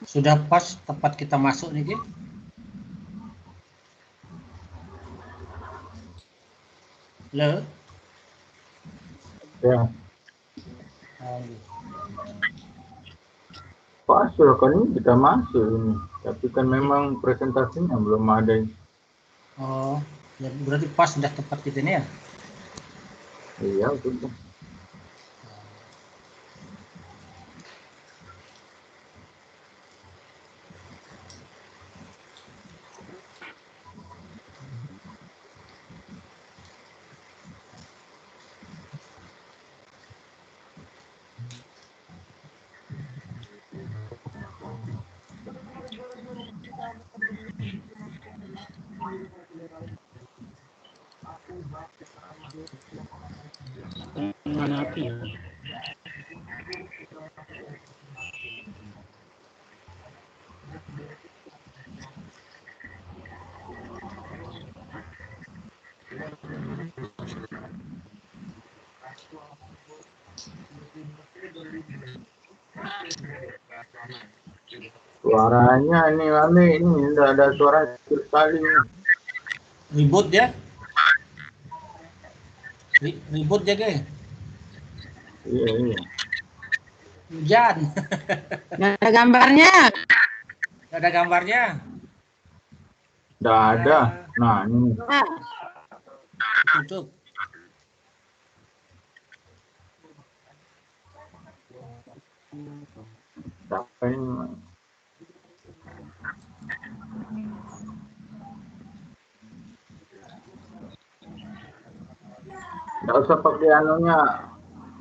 Sudah pas tempat kita masuk nih, Ki? Halo? Ya. Pas kan ini kita masuk ini, tapi kan memang presentasinya belum ada. Oh, ya berarti pas sudah tempat kita ini ya? Iya, sudah. Mana api ya? Suaranya ini aneh, ini tidak ada suara sekali. Ribut ya? Ribut ya, Ki? Iya, iya. Hujan. Nggak ada gambarnya. Nggak ada gambarnya. Tidak ada. Nah, ini. Tutup. Siapa ini? Tidak usah pakai anunya.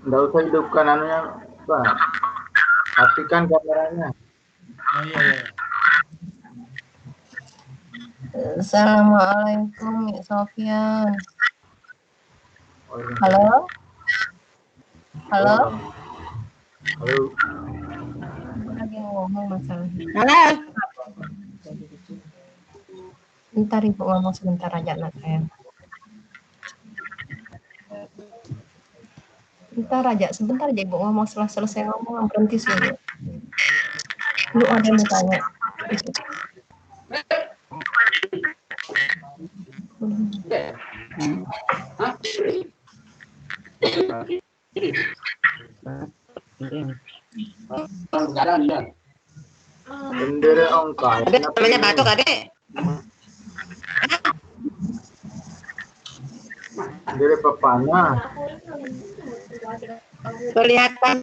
Tidak usah hidupkan anunya. Pak. Matikan kameranya. Oh iya, iya. Assalamualaikum, Ya Sofyan. Oh, iya. Halo? Halo? Halo. Lagi ngomong masalah. Halo? Bentar Ibu ngomong sebentar aja anak saya. Sebentar aja Ibu ngomong, setelah selesai ngomong berhenti sini. Lu ada yang mau tanya? Bendera ongkar. Adek, namanya batuk adek. Bendera pepana. Kelihatan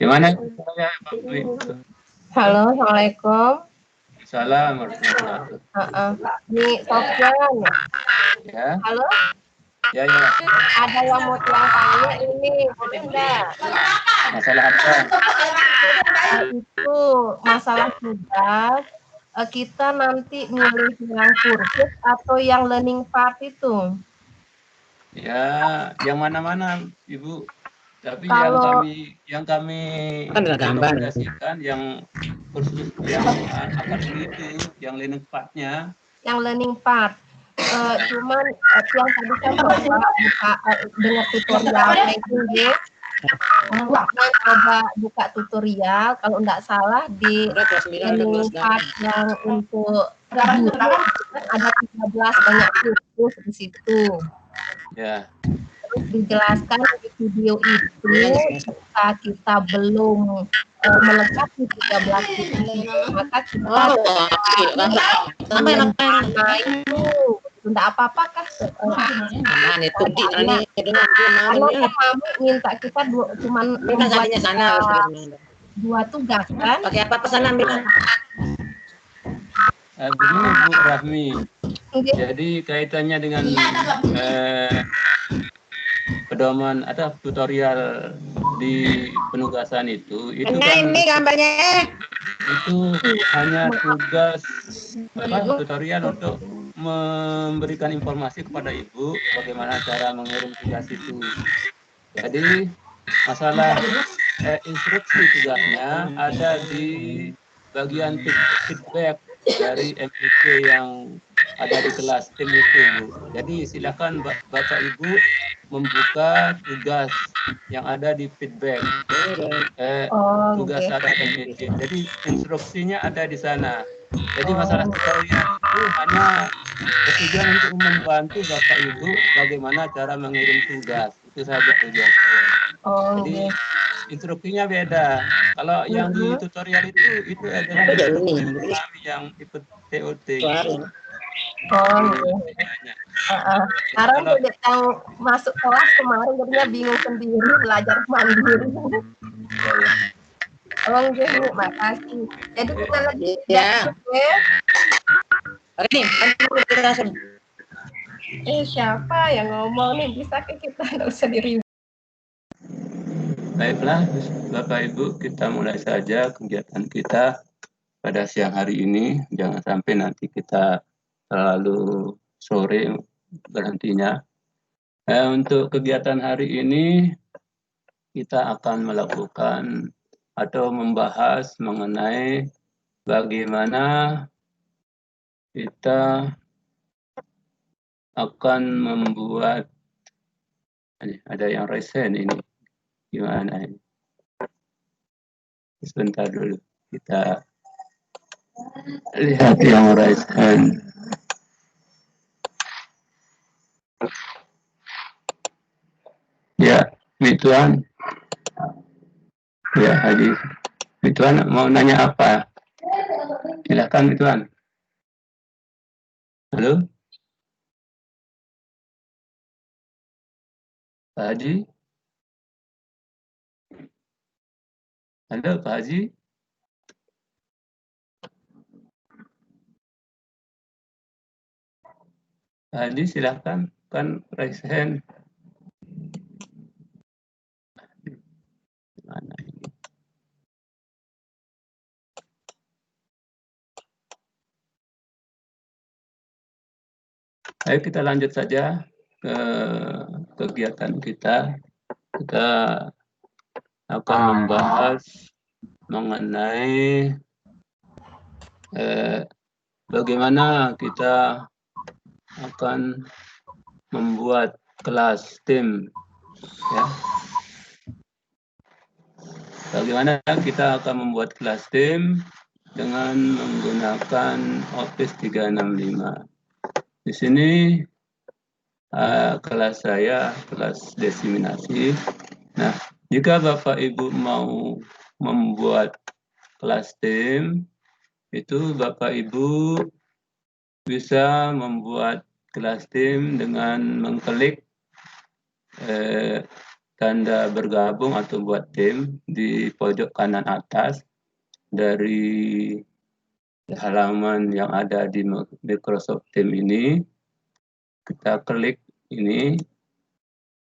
Gimana? Halo, Assalamualaikum. Salam warahmatullahi wabarakatuh. Ini Sofyan. Ya, Halo, ya, ya. ada yang mau tanya ini, boleh enggak? Masalah apa? Itu masalah tugas. Kita nanti milih yang kursus atau yang learning part itu. Ya, yang mana-mana, Ibu. Tapi Kalau- yang kami Kan ada gambar. rekomendasikan yang kursus yang akademik itu, yang learning part-nya. Yang learning part. Cuman yang tadi kan Bapak buka dengar tutorialnya itu ya. Coba buka tutorial, kalau nggak salah di learning part yang untuk guru ada 13 banyak kursus di situ. Ya, Terus dijelaskan di video itu jika kita belum melengkapi 13 itu, maka kita nah itu tidak apa-apa kah? Karena kami minta kita cuman dua tugas kan? Pakai apa pesanan begini Bu Rahmi. Jadi kaitannya dengan pedoman atau tutorial di penugasan itu kan ini gambarnya. itu hanya tugas tutorial untuk memberikan informasi kepada Ibu bagaimana cara mengirim tugas itu. Jadi masalah instruksi tugasnya ada di bagian feedback dari MIT yang ada di kelas tim itu, Bu. Jadi silakan Bapak Ibu membuka tugas yang ada di feedback. Tugas oke. ada di meeting. Jadi instruksinya ada di sana. Jadi masalah tutorial itu hanya bertujuan untuk membantu Bapak Ibu bagaimana cara mengirim tugas. Itu saja tujuan saya. Jadi instruksinya beda. Kalau yang di tutorial itu adalah instruksi kami yang ikut TOT. Bedanya. Sekarang udah yang masuk kelas kemarin jadinya bingung sendiri belajar mandiri. Oke, Bu, makasih. Jadi kita lagi siapa yang ngomong nih? Bisa ke kita nggak usah diri. Baiklah, Bapak Ibu, kita mulai saja kegiatan kita pada siang hari ini. Jangan sampai nanti kita terlalu sore berhentinya. Untuk kegiatan hari ini, kita akan melakukan atau membahas mengenai bagaimana kita akan membuat, ada yang resen ini, gimana ini? Sebentar dulu, kita lihat yang resen. Ya, Mituan. Ya, Haji. Mituan mau nanya apa? Silakan, Mituan. Halo? Pak Haji? Halo, Pak Haji? Pak Haji, silakan. Kan raise hand. Mana ini? Ayo kita lanjut saja ke kegiatan kita. Kita akan membahas mengenai bagaimana kita akan membuat kelas tim, ya. Bagaimana kita akan membuat kelas tim dengan menggunakan Office 365. Di sini kelas saya, kelas diseminasi. Nah, jika Bapak Ibu mau membuat kelas tim, itu Bapak Ibu bisa membuat kelas tim dengan mengklik tanda bergabung atau buat tim di pojok kanan atas dari halaman yang ada di Microsoft Teams ini. Kita klik ini.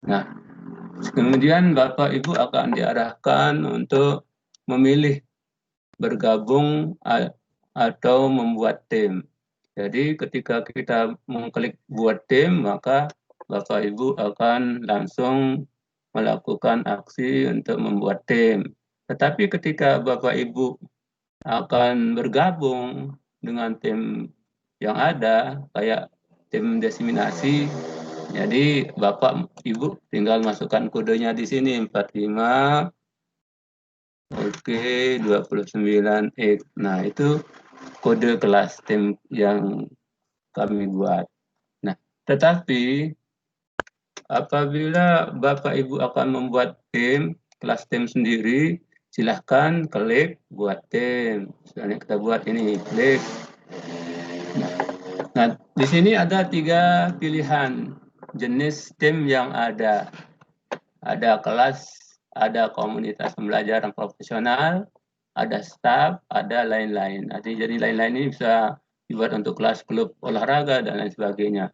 Nah, kemudian Bapak Ibu akan diarahkan untuk memilih bergabung atau membuat tim. Jadi ketika kita mengklik buat tim, maka Bapak Ibu akan langsung melakukan aksi untuk membuat tim. Tetapi ketika Bapak Ibu akan bergabung dengan tim yang ada, kayak tim diseminasi, jadi Bapak Ibu tinggal masukkan kodenya di sini 45 oke 29X. Nah, itu kode kelas tim yang kami buat. Nah, tetapi apabila Bapak Ibu akan membuat tim, kelas tim sendiri, silahkan klik buat tim. Misalnya kita buat ini, klik. Nah, di sini ada 3 pilihan jenis tim yang ada. Ada kelas, ada komunitas pembelajaran profesional, ada staff, ada lain-lain. Jadi lain-lain ini bisa dibuat untuk kelas klub olahraga dan lain sebagainya.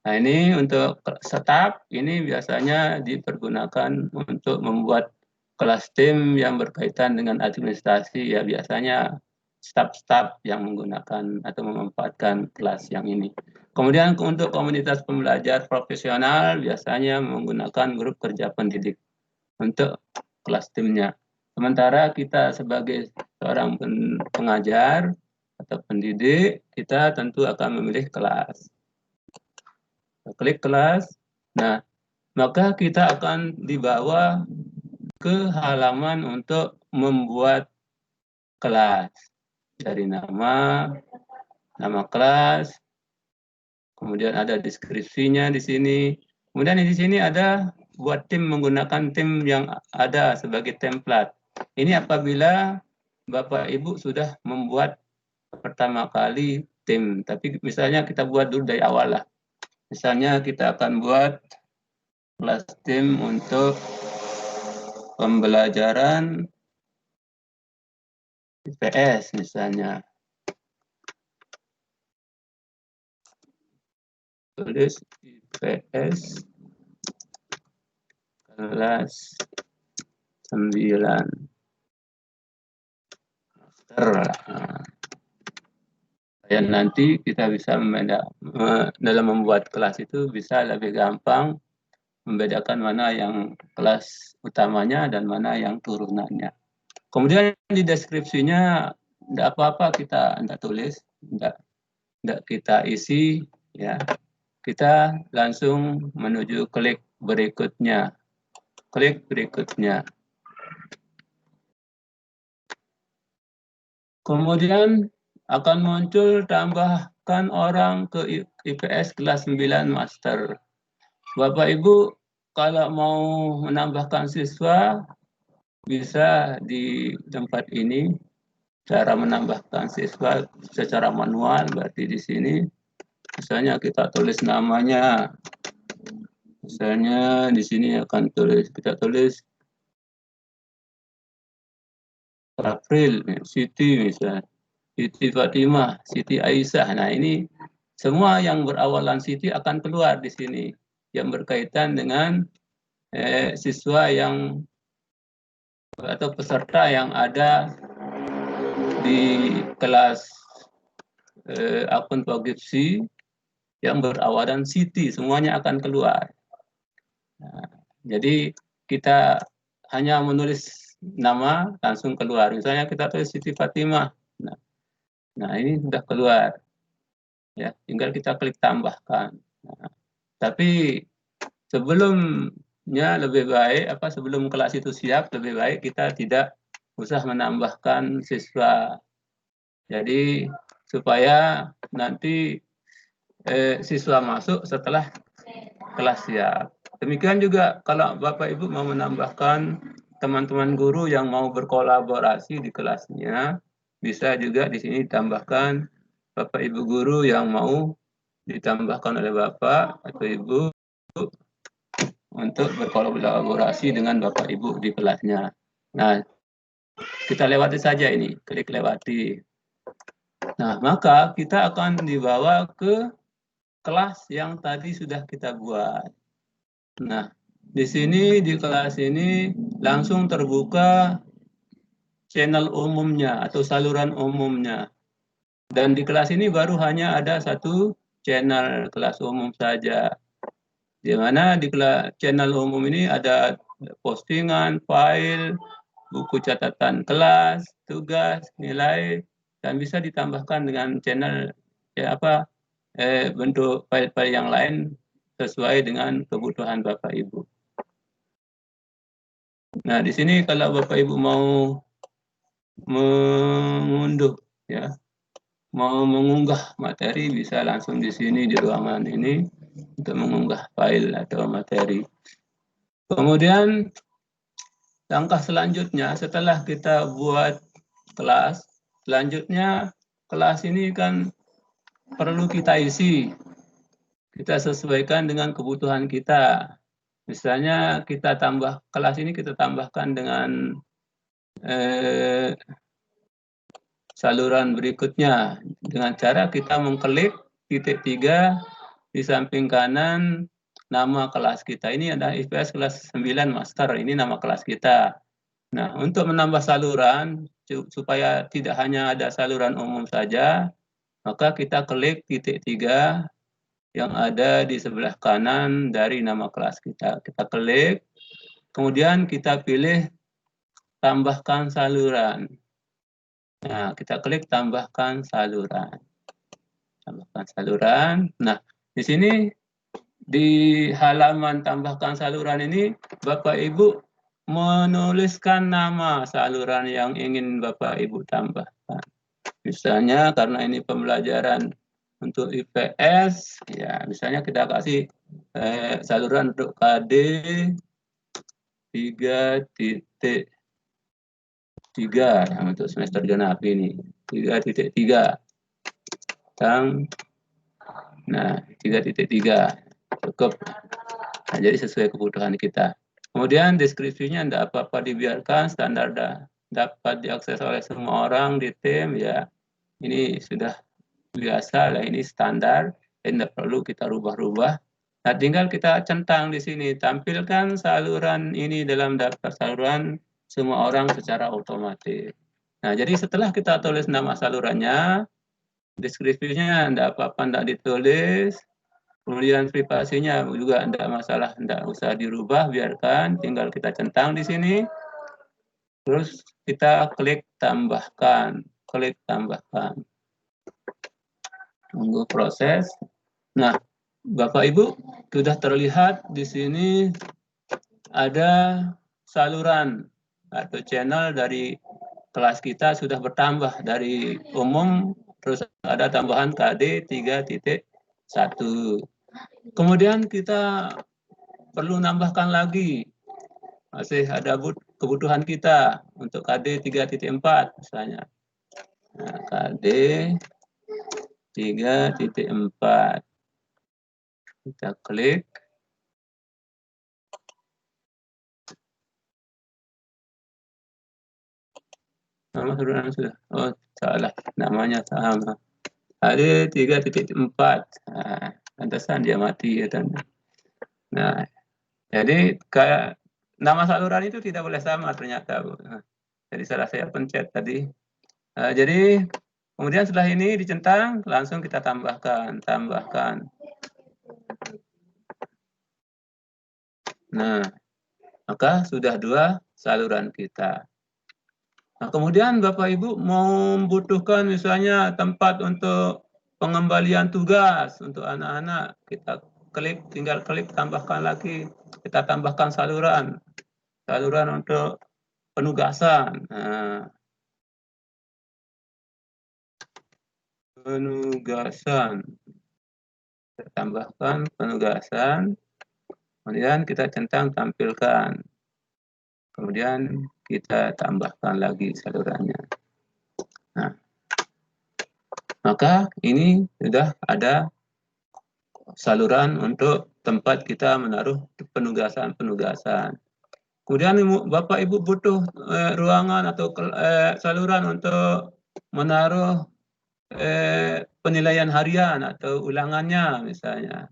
Nah, ini untuk staff, ini biasanya dipergunakan untuk membuat kelas tim yang berkaitan dengan administrasi, ya biasanya staff-staff yang menggunakan atau memanfaatkan kelas yang ini. Kemudian untuk komunitas pembelajar profesional biasanya menggunakan grup kerja pendidik untuk kelas timnya. Sementara kita sebagai seorang pengajar atau pendidik, kita tentu akan memilih kelas. Klik kelas. Nah, maka kita akan dibawa ke halaman untuk membuat kelas. Dari nama kelas, kemudian ada deskripsinya di sini. Kemudian di sini ada buat tim menggunakan tim yang ada sebagai template. Ini apabila Bapak Ibu sudah membuat pertama kali tim, tapi misalnya kita buat dulu dari awal lah. Misalnya kita akan buat kelas tim untuk pembelajaran IPS misalnya. Tulis IPS kelas 9. Dan nanti kita bisa dalam membuat kelas itu bisa lebih gampang membedakan mana yang kelas utamanya dan mana yang turunannya. Kemudian di deskripsinya tidak apa-apa kita tidak tulis, tidak kita isi, ya. Kita langsung menuju klik berikutnya. Klik berikutnya. Kemudian akan muncul tambahkan orang ke IPS kelas 9 master. Bapak Ibu kalau mau menambahkan siswa bisa di tempat ini. Cara menambahkan siswa secara manual berarti di sini. Misalnya kita tulis namanya. Misalnya di sini akan kita tulis April, Siti misalnya. Siti Fatimah, Siti Aisyah. Nah, ini semua yang berawalan Siti akan keluar di sini yang berkaitan dengan siswa yang atau peserta yang ada di kelas akun Pogipsi yang berawalan Siti, semuanya akan keluar. Nah, jadi kita hanya menulis nama langsung keluar. Misalnya kita tulis Siti Fatimah. Nah, ini sudah keluar. Ya, tinggal kita klik tambahkan. Nah, tapi sebelumnya lebih baik sebelum kelas itu siap lebih baik kita tidak usah menambahkan siswa. Jadi supaya nanti siswa masuk setelah kelas siap. Demikian juga kalau Bapak Ibu mau menambahkan teman-teman guru yang mau berkolaborasi di kelasnya, bisa juga di sini ditambahkan Bapak Ibu guru yang mau ditambahkan oleh Bapak atau Ibu untuk berkolaborasi dengan Bapak Ibu di kelasnya. Nah, kita lewati saja ini, klik lewati. Nah, maka kita akan dibawa ke kelas yang tadi sudah kita buat. Nah, di sini di kelas ini langsung terbuka channel umumnya atau saluran umumnya. Dan di kelas ini baru hanya ada satu channel kelas umum saja. Di mana di channel umum ini ada postingan, file, buku catatan kelas, tugas, nilai, dan bisa ditambahkan dengan channel bentuk file-file yang lain sesuai dengan kebutuhan Bapak Ibu. Nah, di sini kalau Bapak Ibu mau mengunduh, ya, mau mengunggah materi bisa langsung di sini di ruangan ini untuk mengunggah file atau materi. Kemudian langkah selanjutnya setelah kita buat kelas, selanjutnya kelas ini kan perlu kita isi. Kita sesuaikan dengan kebutuhan kita. Misalnya kita tambah kelas ini kita tambahkan dengan saluran berikutnya dengan cara kita mengklik titik 3 di samping kanan nama kelas kita. Ini ada IPS kelas 9 master, ini nama kelas kita. Nah, untuk menambah saluran supaya tidak hanya ada saluran umum saja, maka kita klik titik 3 yang ada di sebelah kanan dari nama kelas kita. Kita klik, kemudian kita pilih tambahkan saluran. Nah, kita klik tambahkan saluran. Tambahkan saluran. Nah, di sini di halaman tambahkan saluran ini Bapak Ibu menuliskan nama saluran yang ingin Bapak Ibu tambahkan. Misalnya karena ini pembelajaran untuk IPS, ya misalnya kita kasih saluran untuk KD 3.3 yang untuk semester genap ini 3.3 nah 3.3 cukup. Nah, jadi sesuai kebutuhan kita. Kemudian deskripsinya tidak apa-apa dibiarkan, standar dapat diakses oleh semua orang di tim, ya ini sudah biasa lah, ini standar, tidak perlu kita rubah-rubah. Nah, tinggal kita centang di sini, tampilkan saluran ini dalam daftar saluran semua orang secara otomatis. Nah, jadi setelah kita tulis nama salurannya, deskripsinya tidak apa-apa, tidak ditulis. Kemudian privasinya juga tidak masalah, tidak usah dirubah, biarkan, tinggal kita centang di sini. Terus kita klik tambahkan, Tunggu proses. Nah, Bapak Ibu sudah terlihat di sini ada saluran atau channel dari kelas kita sudah bertambah dari umum, terus ada tambahan KD 3.1. Kemudian kita perlu nambahkan lagi, masih ada kebutuhan kita untuk KD 3.4 misalnya. Nah, KD 3.4. Kita klik. Nama saluran sudah. Oh, salah. Namanya sama. KD 3.4. Nah, pantesan dia mati ya, tanda. Nah, jadi kayak nama saluran itu tidak boleh sama ternyata, Bu. Jadi salah saya pencet tadi. Jadi kemudian setelah ini dicentang, langsung kita tambahkan. Nah, maka sudah 2 saluran kita. Nah, kemudian Bapak Ibu membutuhkan misalnya tempat untuk pengembalian tugas untuk anak-anak, kita klik, tinggal klik tambahkan lagi, kita tambahkan saluran untuk penugasan. Nah, penugasan, kita tambahkan penugasan, kemudian kita centang tampilkan, kemudian kita tambahkan lagi salurannya. Nah, maka ini sudah ada saluran untuk tempat kita menaruh penugasan. Kemudian Bapak Ibu butuh ruangan atau saluran untuk menaruh penilaian harian atau ulangannya misalnya.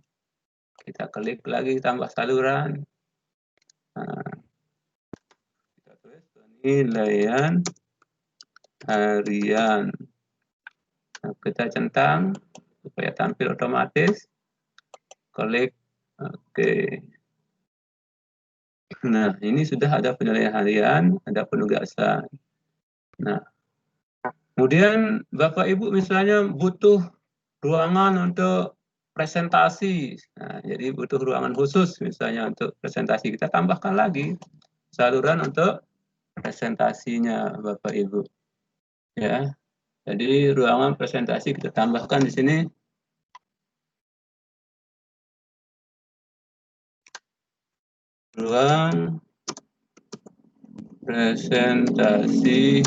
Kita klik lagi tambah saluran. Nah, kita tulis penilaian harian. Nah, kita centang supaya tampil otomatis. Klik oke. Nah, ini sudah ada penilaian harian, ada penugasan. Nah, kemudian Bapak Ibu misalnya butuh ruangan untuk presentasi. Nah, jadi butuh ruangan khusus misalnya untuk presentasi, kita tambahkan lagi saluran untuk presentasinya Bapak Ibu. Ya. Jadi ruangan presentasi kita tambahkan di sini. Ruang presentasi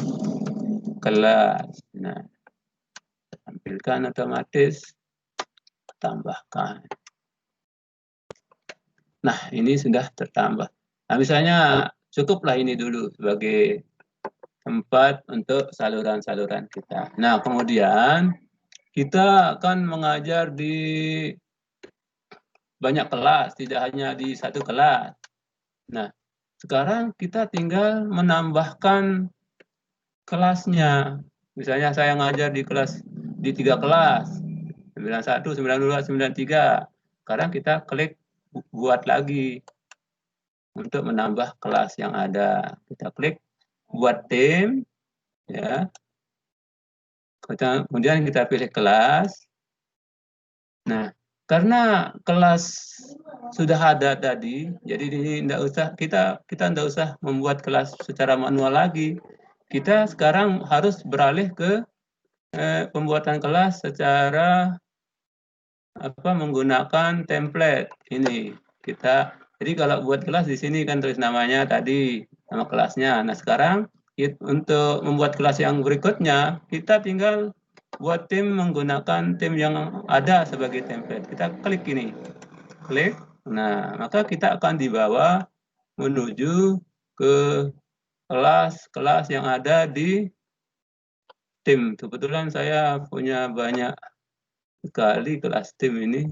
kelas. Nah, tampilkan otomatis, tambahkan. Nah, ini sudah tertambah. Nah, misalnya cukuplah ini dulu sebagai tempat untuk saluran-saluran kita. Nah, kemudian kita akan mengajar di banyak kelas, tidak hanya di satu kelas. Nah, sekarang kita tinggal menambahkan kelasnya. Misalnya saya ngajar di 3 kelas, 91, 92, 93. Sekarang kita klik buat lagi untuk menambah kelas yang ada. Kita klik buat tim, ya. Kemudian kita pilih kelas. Nah, karena kelas sudah ada tadi, jadi tidak usah kita tidak usah membuat kelas secara manual lagi. Kita sekarang harus beralih ke pembuatan kelas secara menggunakan template ini. Jadi kalau buat kelas di sini kan tulis namanya tadi, nama kelasnya. Nah, sekarang untuk membuat kelas yang berikutnya, kita tinggal buat tim menggunakan tim yang ada sebagai template. Kita klik ini. Klik. Nah, maka kita akan dibawa menuju ke kelas-kelas yang ada di tim. Kebetulan saya punya banyak sekali kelas tim ini.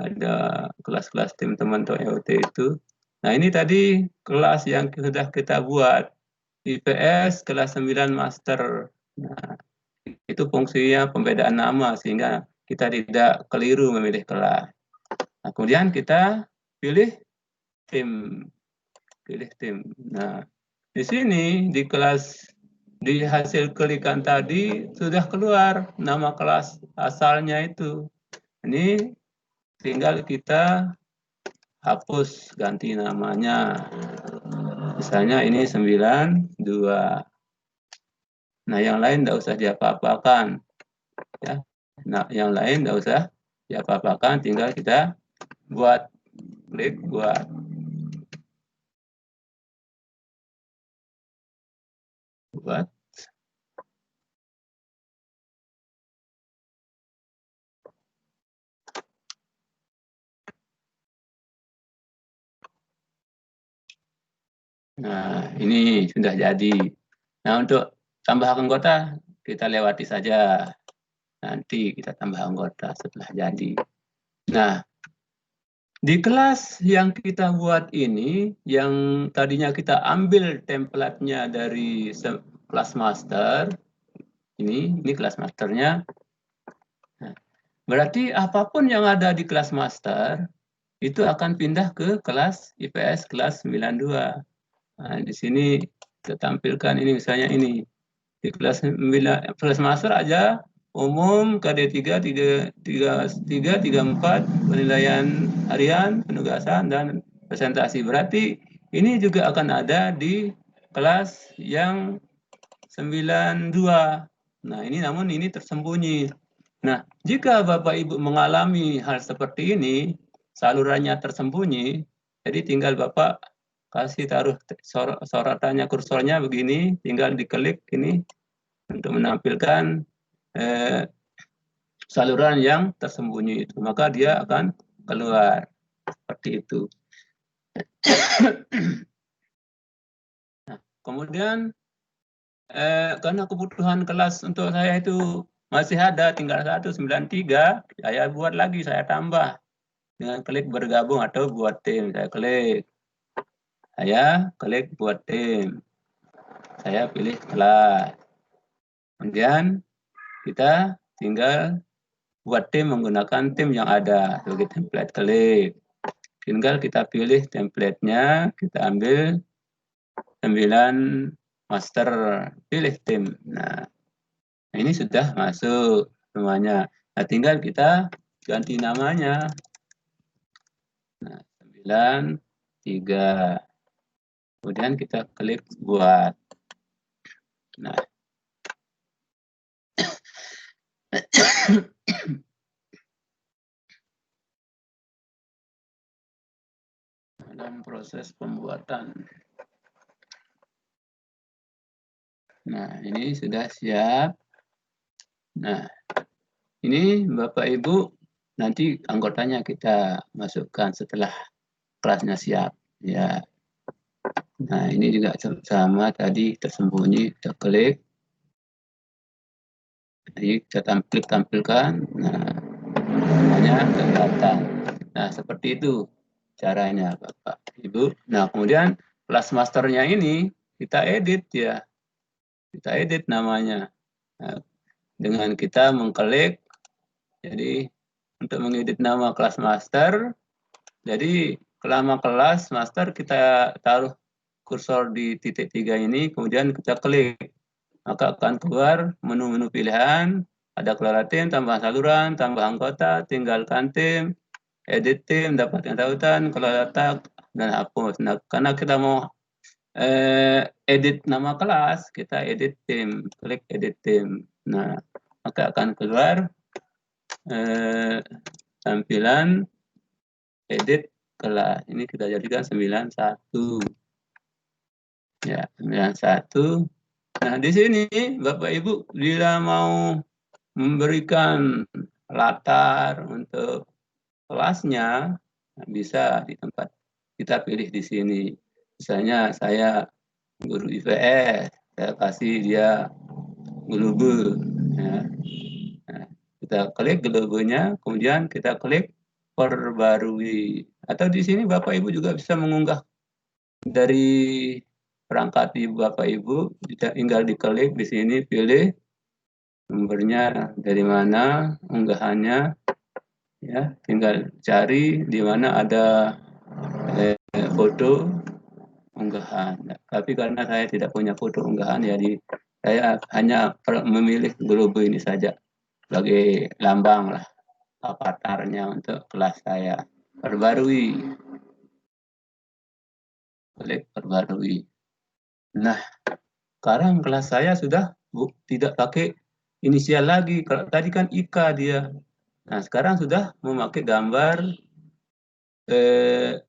Ada kelas-kelas tim teman-teman EOT itu. Nah, ini tadi kelas yang sudah kita buat. IPS kelas 9 master. Nah, itu fungsinya pembedaan nama sehingga kita tidak keliru memilih kelas. Nah, kemudian kita pilih tim. Nah, di sini di kelas di hasil klikan tadi sudah keluar nama kelas asalnya itu. Ini tinggal kita hapus, ganti namanya. Misalnya ini 92. Nah, yang lain tidak usah diapa-apakan. Ya. Nah, yang lain tidak usah diapa-apakan, tinggal kita buat, klik buat. Nah, ini sudah jadi. Nah, untuk tambah anggota, kita lewati saja. Nanti kita tambah anggota setelah jadi. Nah, di kelas yang kita buat ini, yang tadinya kita ambil template-nya dari kelas master, ini kelas masternya. Nah, berarti apapun yang ada di kelas master, itu akan pindah ke kelas IPS kelas 92. Nah, di sini kita tampilkan ini misalnya ini. Di kelas master aja umum KD3 34 penilaian harian, penugasan dan presentasi. Berarti ini juga akan ada di kelas yang 92. Nah, ini namun ini tersembunyi. Nah, jika Bapak Ibu mengalami hal seperti ini, salurannya tersembunyi, jadi tinggal Bapak kasih taruh sorotannya, kursornya begini, tinggal diklik ini untuk menampilkan saluran yang tersembunyi itu. Maka dia akan keluar seperti itu. Nah, kemudian karena kebutuhan kelas untuk saya itu masih ada, tinggal 193, saya buat lagi, saya tambah dengan klik bergabung atau buat tim. Saya klik buat tim. Saya pilih kelas. Kemudian kita tinggal buat tim menggunakan tim yang ada sebagai template. Klik. Tinggal kita pilih template-nya, kita ambil 9 master, pilih tim. Nah, ini sudah masuk semuanya. Nah, tinggal kita ganti namanya. Nah, 9, 3. Kemudian kita klik buat. Nah, dalam proses pembuatan. Nah, ini sudah siap. Nah, ini Bapak Ibu nanti anggotanya kita masukkan setelah kelasnya siap. Ya. Nah, ini juga sama tadi tersembunyi, kita klik. Jadi kita tampilkan. Nah, semuanya kelihatan. Nah, seperti itu caranya Bapak Ibu. Nah, kemudian kelas masternya ini kita edit ya. Kita edit namanya. Nah, dengan kita mengklik. Jadi untuk mengedit nama kelas master, jadi nama kelas master kita taruh kursor di titik 3 ini, kemudian kita klik. maka akan keluar menu-menu pilihan, ada kelola tim, tambah saluran, tambah anggota, tinggalkan tim, edit tim, dapatkan tautan, kelola tag, dan hapus. Nah, karena kita mau edit nama kelas, kita edit tim, klik edit tim. Nah, maka akan keluar tampilan edit kelas. Ini kita jadikan 91. Ya, 91. Nah, di sini Bapak Ibu bila mau memberikan latar untuk kelasnya, bisa di tempat kita pilih di sini. Misalnya saya guru IPS, saya kasih dia globe. Ya. Nah, kita klik globenya, kemudian kita klik perbarui. Atau di sini Bapak Ibu juga bisa mengunggah dari perangkat Bapak Ibu, tinggal diklik di sini, pilih sumbernya dari mana, unggahannya, ya, tinggal cari di mana ada foto unggahan. Tapi karena saya tidak punya foto unggahan, jadi saya hanya memilih globe ini saja sebagai lambang lah, avatarnya untuk kelas saya. Perbarui, klik perbarui. Nah, sekarang kelas saya sudah tidak pakai inisial lagi. Kalau tadi kan IKA dia. Nah, sekarang sudah memakai gambar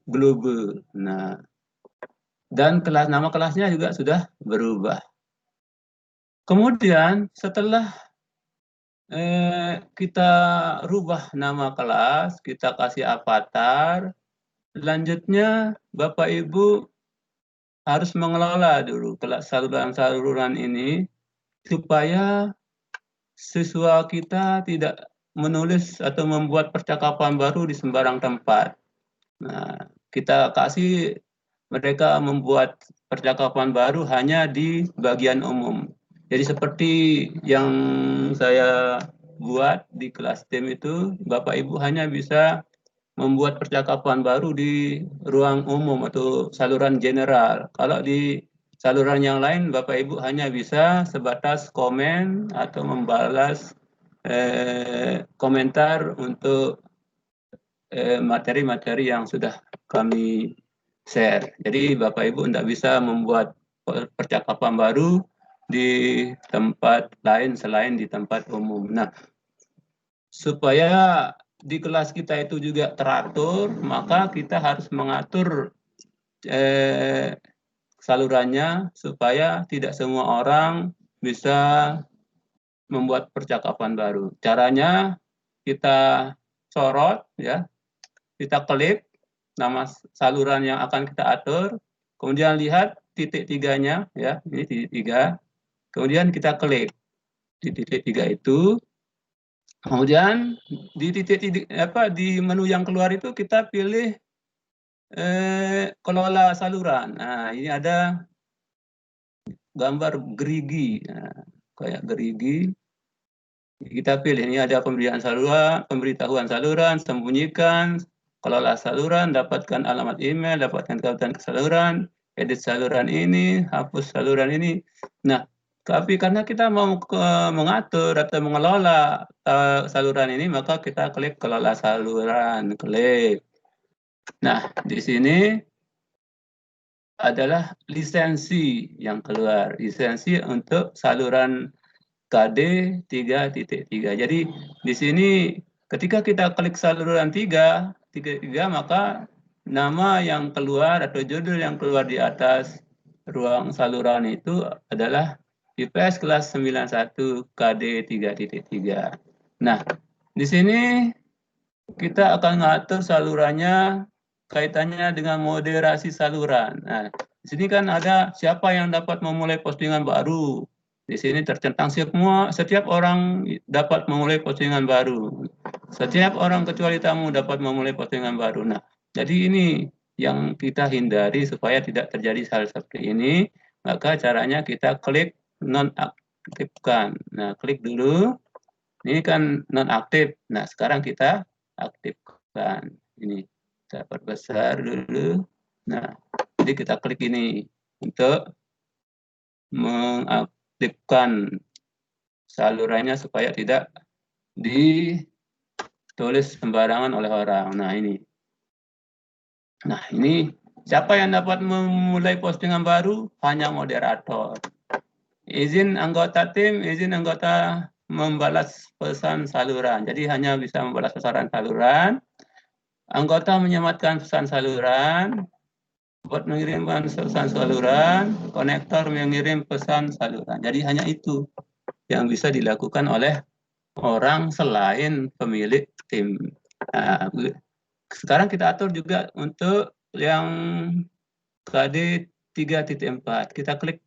globe. Nah, dan nama kelasnya juga sudah berubah. Kemudian setelah kita rubah nama kelas, kita kasih avatar, selanjutnya Bapak Ibu harus mengelola dulu saluran-saluran ini supaya siswa kita tidak menulis atau membuat percakapan baru di sembarang tempat. Nah, kita kasih mereka membuat percakapan baru hanya di bagian umum. Jadi seperti yang saya buat di kelas tim itu, Bapak Ibu hanya bisa membuat percakapan baru di ruang umum atau saluran general. Kalau di saluran yang lain, Bapak Ibu hanya bisa sebatas komen atau membalas komentar untuk materi-materi yang sudah kami share. Jadi Bapak Ibu tidak bisa membuat percakapan baru di tempat lain selain di tempat umum. Nah, supaya di kelas kita itu juga teratur, maka kita harus mengatur salurannya supaya tidak semua orang bisa membuat percakapan baru. Caranya kita sorot, ya, kita klik nama saluran yang akan kita atur, kemudian lihat titik tiganya, ya, ini titik tiga, kemudian kita klik di titik tiga itu. Kemudian di di menu yang keluar itu kita pilih kelola saluran. Nah, ini ada gambar gerigi. Nah, kayak gerigi. Kita pilih ini ada pemberian saluran, pemberitahuan saluran, sembunyikan, kelola saluran, dapatkan alamat email, dapatkan tautan ke saluran, edit saluran ini, hapus saluran ini. Nah, tapi karena kita mau mengatur atau mengelola saluran ini, maka kita klik kelola saluran, klik. Nah, di sini adalah lisensi yang keluar, lisensi untuk saluran KD 3.3. Jadi di sini ketika kita klik saluran 3, maka nama yang keluar atau judul yang keluar di atas ruang saluran itu adalah IPS kelas 91 KD 3.3. Nah, di sini kita akan ngatur salurannya kaitannya dengan moderasi saluran. Nah, di sini kan ada siapa yang dapat memulai postingan baru. Di sini tercentang setiap orang dapat memulai postingan baru. Setiap orang kecuali tamu dapat memulai postingan baru. Nah, jadi ini yang kita hindari supaya tidak terjadi hal seperti ini. Maka caranya kita klik nonaktifkan. Nah, klik dulu. Ini kan nonaktif. Nah, sekarang kita aktifkan. Ini kita perbesar dulu. Nah, jadi kita klik ini untuk aktifkan salurannya supaya tidak ditulis sembarangan oleh orang. Nah, ini siapa yang dapat memulai postingan baru? Hanya moderator. Izin anggota tim, izin anggota membalas pesan saluran. Jadi hanya bisa membalas pesan saluran. Anggota menyematkan pesan saluran, bot mengirimkan pesan saluran, konektor mengirim pesan saluran. Jadi hanya itu yang bisa dilakukan oleh orang selain pemilik tim. Nah, sekarang kita atur juga untuk yang KD 3.4. Kita klik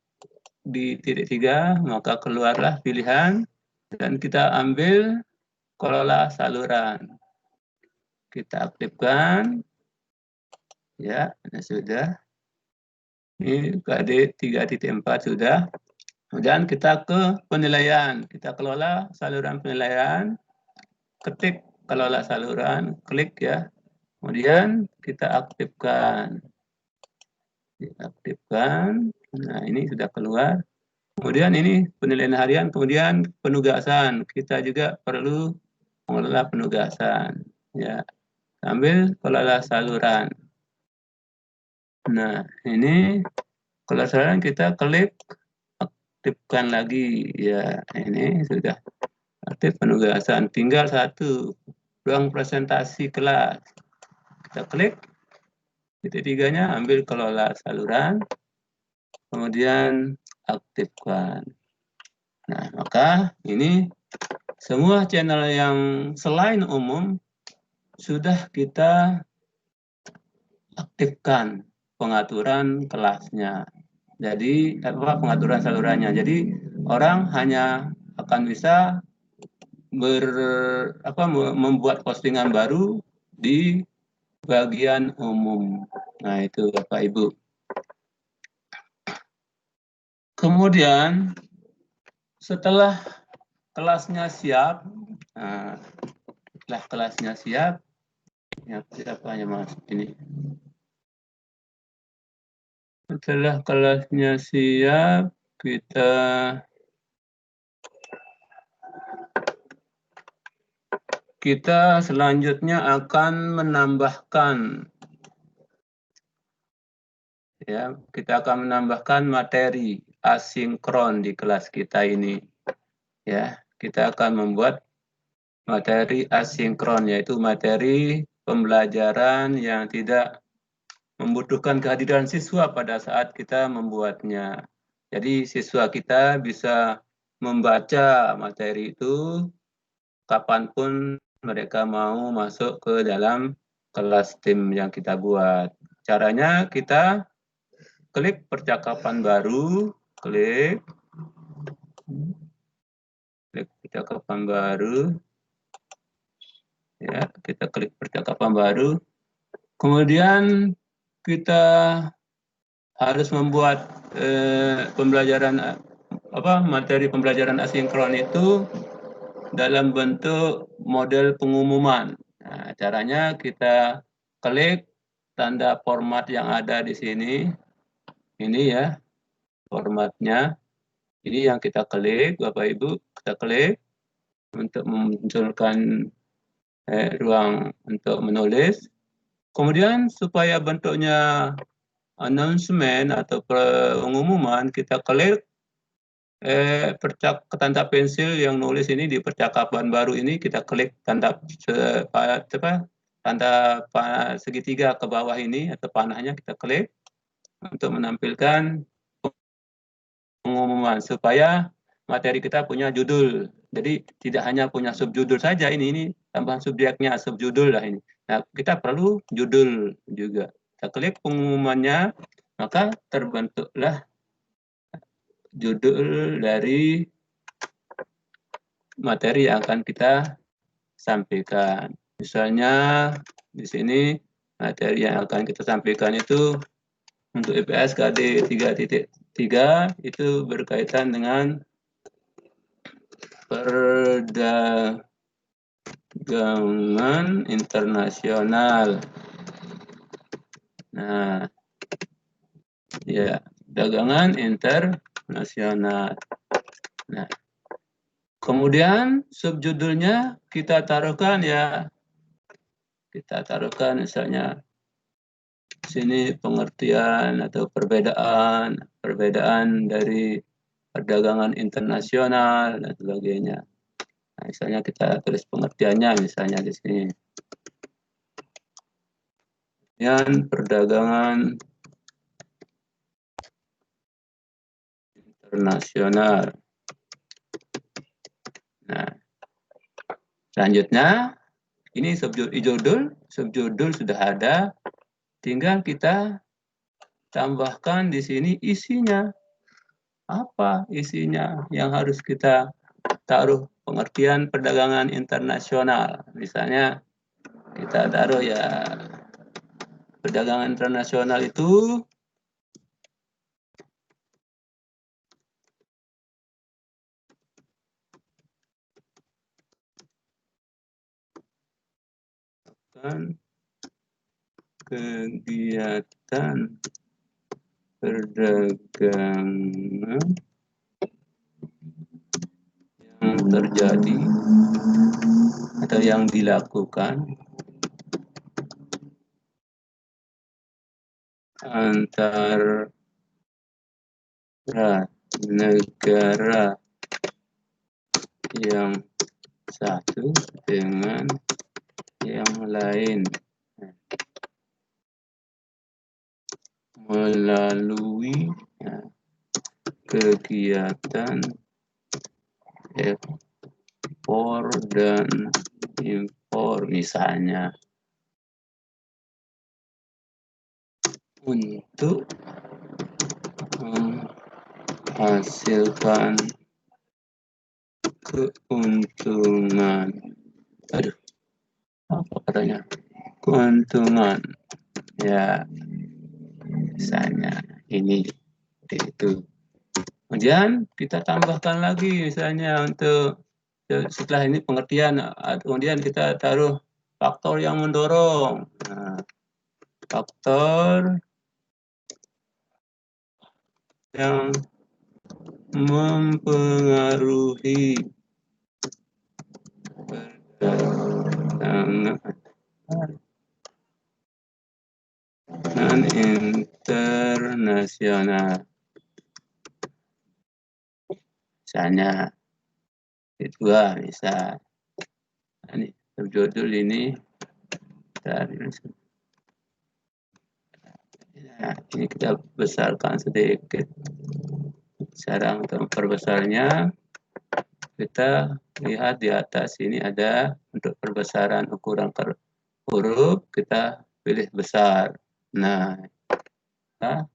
di titik 3, maka keluarlah pilihan dan kita ambil kelola saluran. Kita aktifkan. Ya, sudah. Ini KD 3.4 sudah. Kemudian kita ke penilaian. Kita kelola saluran penilaian. Ketik kelola saluran, klik ya. Kemudian kita aktifkan. Diaktifkan. Nah, ini sudah keluar. Kemudian ini penilaian harian, kemudian penugasan. Kita juga perlu mengelola penugasan. Ya, sambil kelola saluran. Nah, ini kelola saluran kita klik aktifkan lagi. Ya, ini sudah aktif penugasan. Tinggal satu, ruang presentasi kelas. Kita klik. Titik 3-nya ambil kelola saluran, kemudian aktifkan. Nah, maka ini semua channel yang selain umum sudah kita aktifkan pengaturan kelasnya. Jadi pengaturan salurannya. Jadi orang hanya akan bisa membuat postingan baru di bagian umum. Nah, itu Bapak Ibu. Kemudian setelah kelasnya siap, setelah kelasnya siap, siapanya masuk ini. Setelah kelasnya siap, kita selanjutnya akan menambahkan, ya, kita akan menambahkan materi asinkron di kelas kita ini. Ya, kita akan membuat materi asinkron, yaitu materi pembelajaran yang tidak membutuhkan kehadiran siswa pada saat kita membuatnya. Jadi siswa kita bisa membaca materi itu kapanpun mereka mau masuk ke dalam kelas tim yang kita buat. Caranya kita klik percakapan baru, klik percakapan baru. Ya, kita klik percakapan baru. Kemudian kita harus membuat materi pembelajaran asinkron itu dalam bentuk model pengumuman. Nah, caranya kita klik tanda format yang ada di sini. Ini ya formatnya. Ini yang kita klik, Bapak Ibu, kita klik untuk memunculkan ruang untuk menulis. Kemudian supaya bentuknya announcement atau pengumuman, kita klik tanda pensil yang nulis ini di percakapan baru ini, kita klik tanda segitiga ke bawah ini atau panahnya, kita klik untuk menampilkan pengumuman supaya materi kita punya judul. Jadi tidak hanya punya subjudul saja, ini tambahan subjeknya, subjudul lah ini. Nah, kita perlu judul juga. Kita klik pengumumannya, maka terbentuklah judul dari materi yang akan kita sampaikan. Misalnya di sini materi yang akan kita sampaikan itu untuk IPS KD 3.3 itu berkaitan dengan perdagangan internasional. Nah, ya, dagangan internasional. Nah, kemudian subjudulnya kita taruhkan ya, kita taruhkan misalnya sini pengertian atau perbedaan dari perdagangan internasional dan sebagainya. Nah, misalnya kita tulis pengertiannya misalnya di sini. Kemudian perdagangan internasional. Nah, selanjutnya ini subjudul sudah ada, tinggal kita tambahkan di sini isinya. Apa isinya yang harus kita taruh? Pengertian perdagangan internasional. Misalnya kita taruh ya, perdagangan internasional itu kan kegiatan perdagangan yang terjadi atau yang dilakukan antara negara yang satu dengan yang lain melalui kegiatan ekspor dan impor misalnya untuk menghasilkan keuntungan. Aduh, apa katanya? Keuntungan. Ya, misalnya ini itu. Kemudian kita tambahkan lagi misalnya untuk setelah ini pengertian, kemudian kita taruh faktor yang mendorong. Nah, faktor yang mempengaruhi perdagangan internasional. Misalnya kedua, misal ini subjudul ini nah, ini kita besarkan sedikit. Sekarang untuk perbesarnya kita lihat di atas ini ada untuk perbesaran ukuran huruf, kita pilih besar. Nah,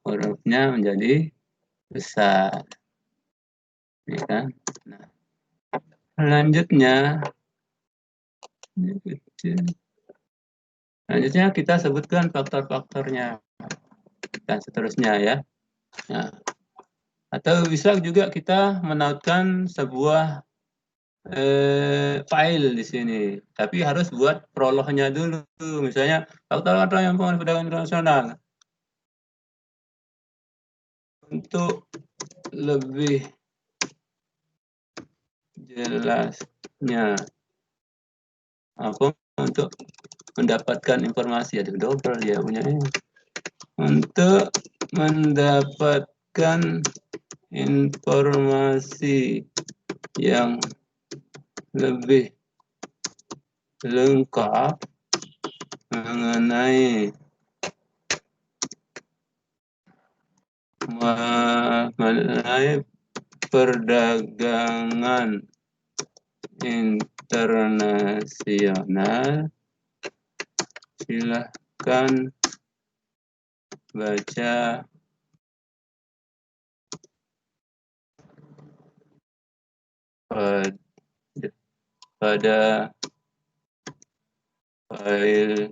hurufnya menjadi besar. Ini kan. Nah, selanjutnya kita sebutkan faktor-faktornya dan seterusnya ya. Nah, atau bisa juga kita menautkan sebuah file di sini, tapi harus buat prolognya dulu. Misalnya faktor-faktor yang mempengaruhi perdagangan internasional. Untuk lebih jelasnya, apa untuk mendapatkan informasi, ada double ya punya ini. Untuk mendapatkan informasi yang lebih lengkap mengenai perdagangan internasional, silahkan baca pada file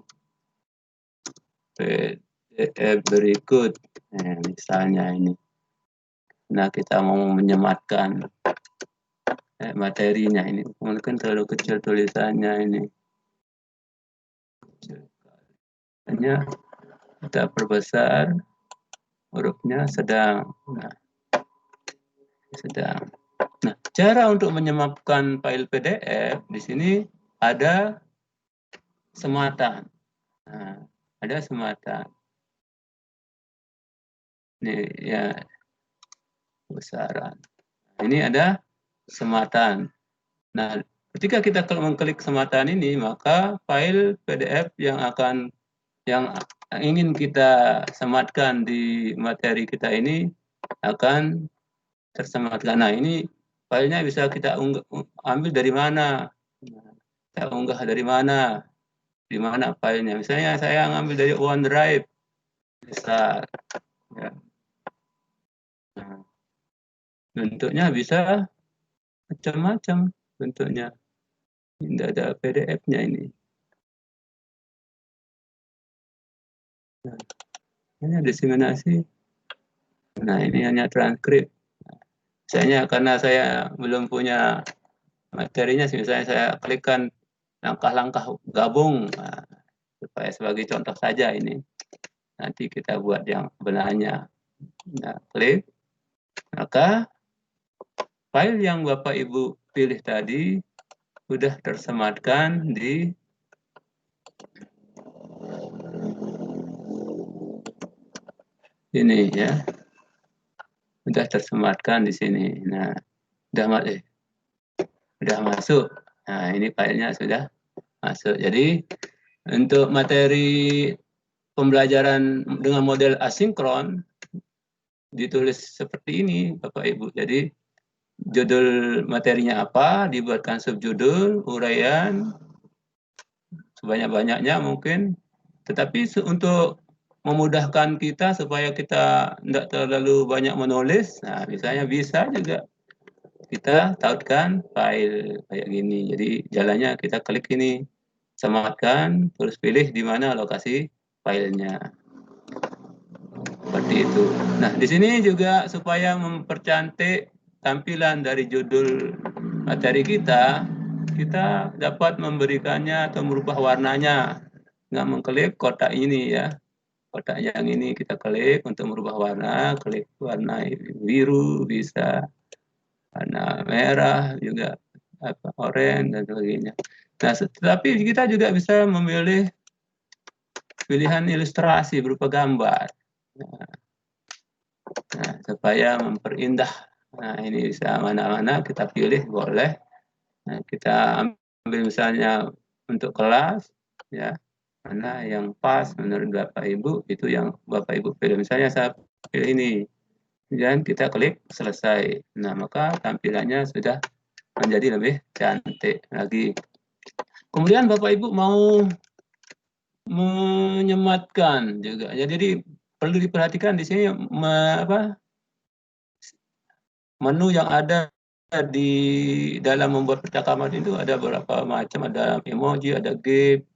PDF berikut. Nah, misalnya ini. Nah, kita mau menyematkan materinya ini. Mungkin terlalu kecil tulisannya ini. Hanya kita perbesar, hurufnya sedang. Nah, sedang. Nah, cara untuk menyematkan file PDF di sini ada sematan. Nah, ada sematan. Ini ya besaran. Ini ada sematan. Nah, ketika kita mengklik sematan ini, maka file PDF yang ingin kita sematkan di materi kita ini akan tersematkan. Nah, ini filenya bisa kita ambil dari mana? Kita unggah dari mana? Di mana filenya? Misalnya saya ngambil dari OneDrive, bisa. Ya. Nah, bentuknya bisa macam-macam bentuknya. Tidak ada PDF-nya ini. Nah, ini diseminasi. Nah, ini hanya transkrip. Misalnya karena saya belum punya materinya, misalnya saya klikkan langkah-langkah gabung, nah, supaya sebagai contoh saja ini. Nanti kita buat yang benarnya. Nah, klik, maka file yang Bapak Ibu pilih tadi sudah tersematkan di ini ya. Sudah tersematkan di sini. Nah, sudah masuk. Nah, ini filenya sudah masuk. Jadi untuk materi pembelajaran dengan model asinkron ditulis seperti ini, Bapak Ibu. Jadi judul materinya apa, dibuatkan subjudul, uraian sebanyak-banyaknya mungkin. Tetapi untuk memudahkan kita supaya kita tidak terlalu banyak menulis, nah misalnya bisa juga kita tautkan file kayak gini. Jadi jalannya kita klik ini, sematkan, terus pilih di mana lokasi filenya. Seperti itu. Nah, di sini juga supaya mempercantik tampilan dari judul materi kita dapat memberikannya atau merubah warnanya. Nggak mengklik kotak ini ya. Kotak yang ini kita klik untuk merubah warna, klik warna biru bisa, warna merah juga, oranye dan sebagainya. Nah, tetapi kita juga bisa memilih pilihan ilustrasi berupa gambar. Nah, supaya memperindah. Nah, ini bisa mana-mana kita pilih boleh. Nah, kita ambil misalnya untuk kelas, ya mana yang pas menurut Bapak Ibu, itu yang Bapak Ibu pilih. Misalnya saya pilih ini, dan kita klik selesai. Nah, maka tampilannya sudah menjadi lebih cantik lagi. Kemudian Bapak Ibu mau menyematkan juga. Jadi perlu diperhatikan di sini menu yang ada di dalam membuat percakapan itu ada beberapa macam, ada emoji, ada GIF,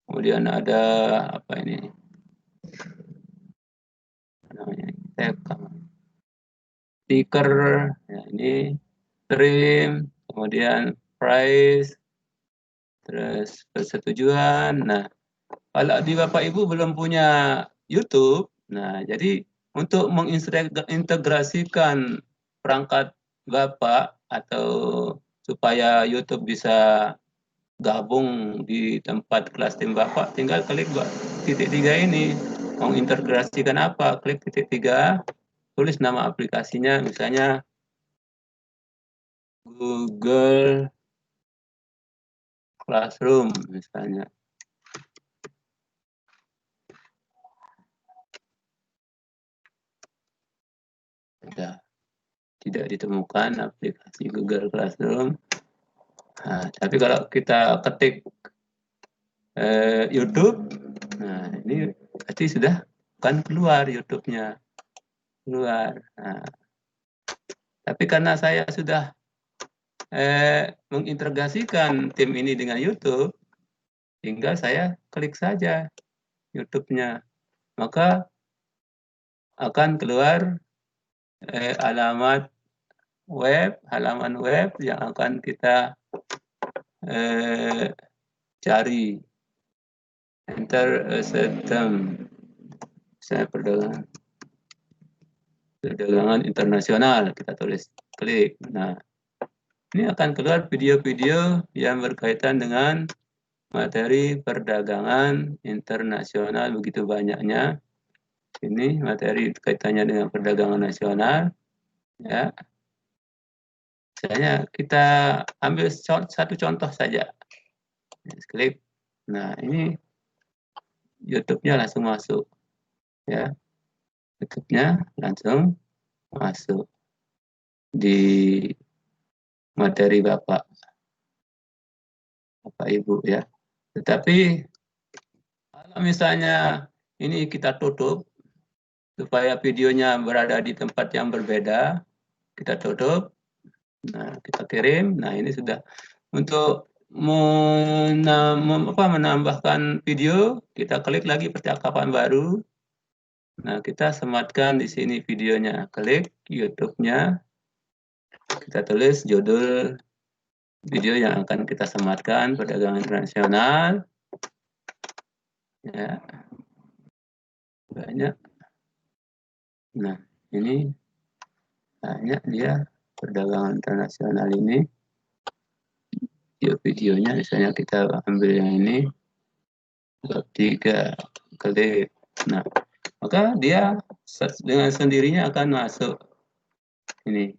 kemudian ada apa ini namanya, stiker, ya ini trim, kemudian price, terus persetujuan. Nah, kalau di Bapak Ibu belum punya YouTube, nah jadi untuk mengintegrasikan perangkat Bapak atau supaya YouTube bisa gabung di tempat kelas tim Bapak, tinggal klik titik 3 ini. Mau integrasikan apa? Klik titik 3, tulis nama aplikasinya, misalnya Google Classroom misalnya. Sudah tidak ditemukan aplikasi Google Classroom. Nah, tapi kalau kita ketik YouTube, nah ini pasti sudah kan keluar YouTube-nya, keluar. Nah, tapi karena saya sudah mengintegrasikan tim ini dengan YouTube, tinggal saya klik saja YouTube-nya, maka akan keluar halaman web yang akan kita cari. Enter a system, saya perdagangan internasional, kita tulis, klik. Nah, ini akan keluar video-video yang berkaitan dengan materi perdagangan internasional begitu banyaknya. Ini materi kaitannya dengan perdagangan nasional. Ya, misalnya kita ambil satu contoh saja. Klik. Nah, ini YouTube-nya langsung masuk. Ya, YouTube-nya langsung masuk di materi Bapak Ibu ya. Tetapi kalau misalnya ini kita tutup supaya videonya berada di tempat yang berbeda, kita tutup. Nah, kita kirim. Nah, ini sudah untuk menambahkan video, kita klik lagi percakapan baru. Nah, kita sematkan di sini videonya. Klik YouTube-nya. Kita tulis judul video yang akan kita sematkan, perdagangan internasional. Ya. Banyak. Nah, ini banyak dia perdagangan internasional ini. Videonya misalnya kita ambil yang ini. Bab 3, klik. Nah, maka dia dengan sendirinya akan masuk ini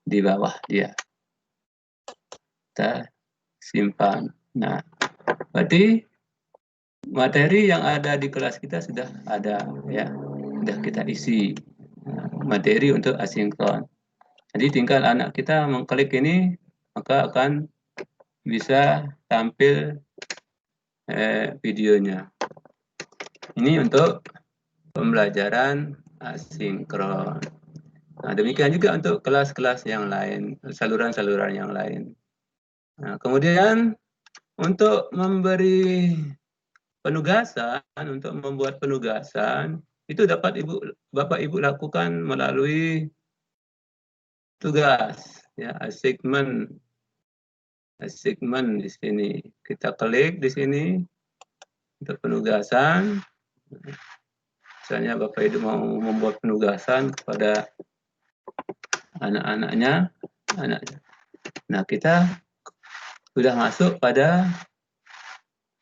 di bawah dia. Kita simpan. Nah, berarti materi yang ada di kelas kita sudah ada ya, sudah kita isi materi untuk asinkron. Jadi tinggal anak kita mengklik ini, maka akan bisa tampil videonya. Ini untuk pembelajaran asinkron. Nah, demikian juga untuk kelas-kelas yang lain, saluran-saluran yang lain. Nah, kemudian untuk memberi penugasan, untuk membuat penugasan, itu dapat Bapak Ibu lakukan melalui tugas, ya, assignment di sini. Kita klik di sini untuk penugasan. Misalnya Bapak Ibu mau membuat penugasan kepada anak-anaknya. Nah, kita sudah masuk pada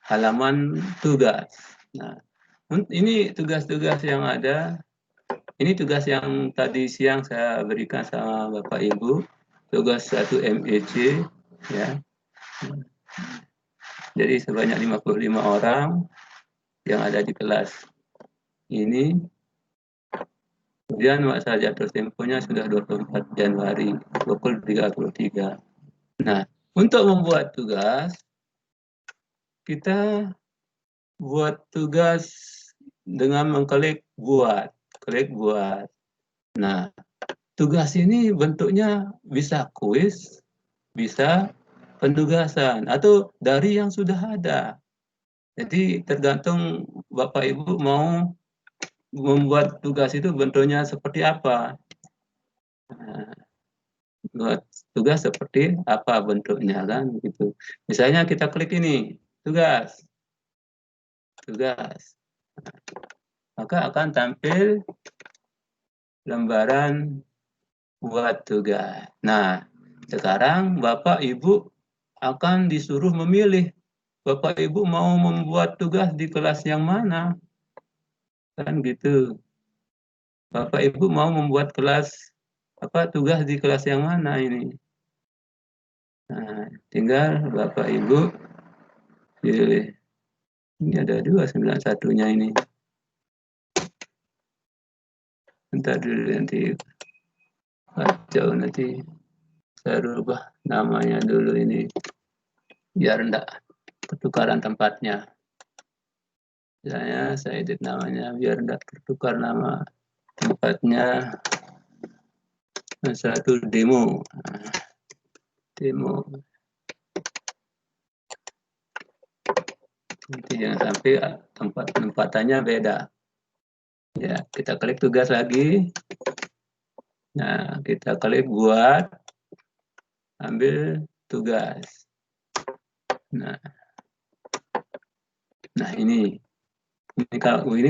halaman tugas. Nah, ini tugas-tugas yang ada. Ini tugas yang tadi siang saya berikan sama Bapak Ibu. Tugas 1 MEC. Ya. Jadi sebanyak 55 orang yang ada di kelas ini. Kemudian masa jatuh temponya sudah 24 Januari pukul 3.33. Nah, untuk membuat tugas, kita buat tugas dengan mengklik buat. Klik buat. Nah, tugas ini bentuknya bisa kuis, bisa penugasan, atau dari yang sudah ada. Jadi tergantung Bapak Ibu mau membuat tugas itu bentuknya seperti apa. Nah, buat tugas seperti apa bentuknya kan gitu. Misalnya kita klik ini, tugas. Maka akan tampil lembaran buat tugas. Nah, sekarang Bapak Ibu akan disuruh memilih. Bapak Ibu mau membuat tugas di kelas yang mana? Kan gitu. Bapak Ibu mau membuat tugas di kelas yang mana ini? Nah, tinggal Bapak Ibu pilih. Ini ada 291-nya ini. Bentar dulu nanti kacau, nanti saya rubah namanya dulu ini biar enggak pertukaran tempatnya. Misalnya saya edit namanya biar enggak tertukar nama tempatnya. Satu demo. Nanti jangan sampai tempat penempatannya beda. Ya, kita klik tugas lagi. Nah, kita klik buat, ambil tugas. Nah ini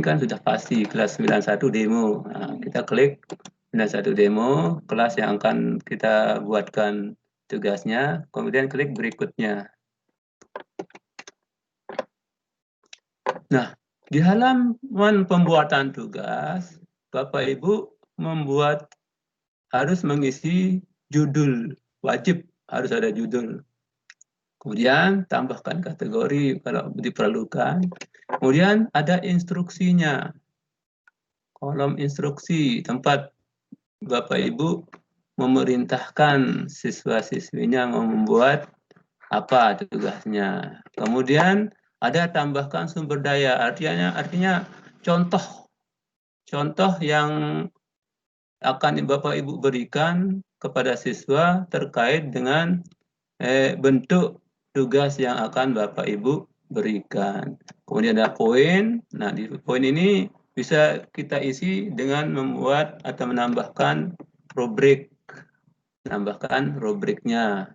kan sudah pasti kelas 91 demo. Nah, kita klik 91 demo, kelas yang akan kita buatkan tugasnya, kemudian klik berikutnya. Nah, di halaman pembuatan tugas, Bapak Ibu harus mengisi judul, wajib harus ada judul. Kemudian tambahkan kategori kalau diperlukan. Kemudian ada instruksinya. Kolom instruksi, tempat Bapak Ibu memerintahkan siswa-siswinya membuat apa tugasnya. Kemudian ada tambahkan sumber daya, artinya contoh yang akan Bapak Ibu berikan kepada siswa terkait dengan bentuk tugas yang akan Bapak Ibu berikan. Kemudian ada poin. Nah, di poin ini bisa kita isi dengan membuat atau menambahkan rubrik. Menambahkan rubriknya.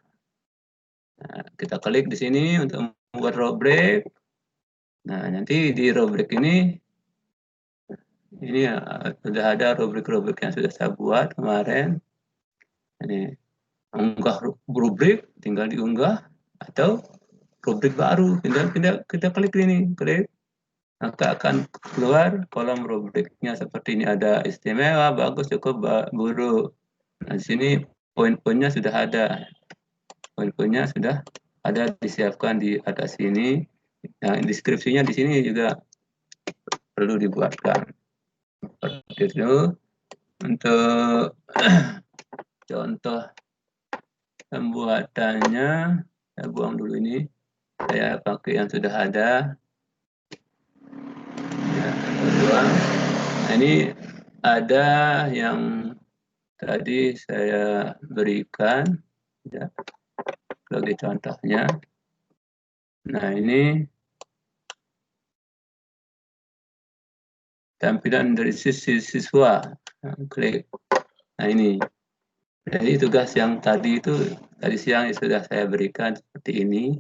Nah, kita klik di sini untuk membuat rubrik. Nah, nanti di rubrik ini sudah ada rubrik-rubrik yang sudah saya buat kemarin. Ini unggah rubrik, tinggal diunggah, atau rubrik baru, kita klik ini, maka akan keluar kolom rubriknya seperti ini, ada istimewa, bagus, cukup, buruk. Nah, di sini poin-poinnya sudah ada, poin-poinnya sudah ada disiapkan di atas sini. Nah, deskripsinya di sini juga perlu dibuatkan. Seperti itu. Untuk contoh pembuatannya, saya buang dulu ini. Saya pakai yang sudah ada. Ya, buang. Nah, ini ada yang tadi saya berikan, ya, sebagai contohnya. Nah, ini tampilan dari siswa. Nah, klik. Nah, ini. Jadi tugas yang tadi siang sudah saya berikan seperti ini.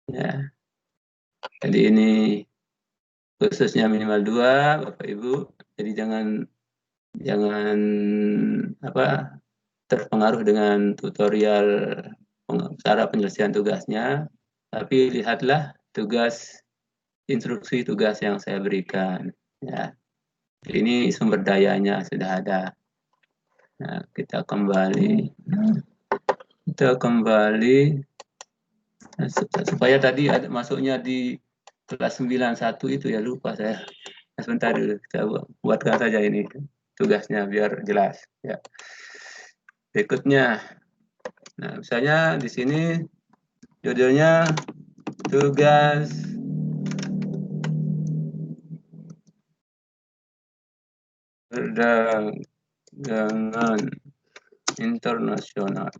Ya. Jadi ini khususnya minimal 2, Bapak Ibu. Jadi jangan terpengaruh dengan tutorial cara penyelesaian tugasnya, tapi lihatlah instruksi tugas yang saya berikan. Ya. Ini sumber dayanya sudah ada. Nah, kita kembali supaya tadi ada masuknya di kelas 91 itu ya, lupa saya. Sebentar dulu, kita buatkan saja ini tugasnya biar jelas ya. Berikutnya, nah misalnya di sini judulnya tugas perdagangan internasional.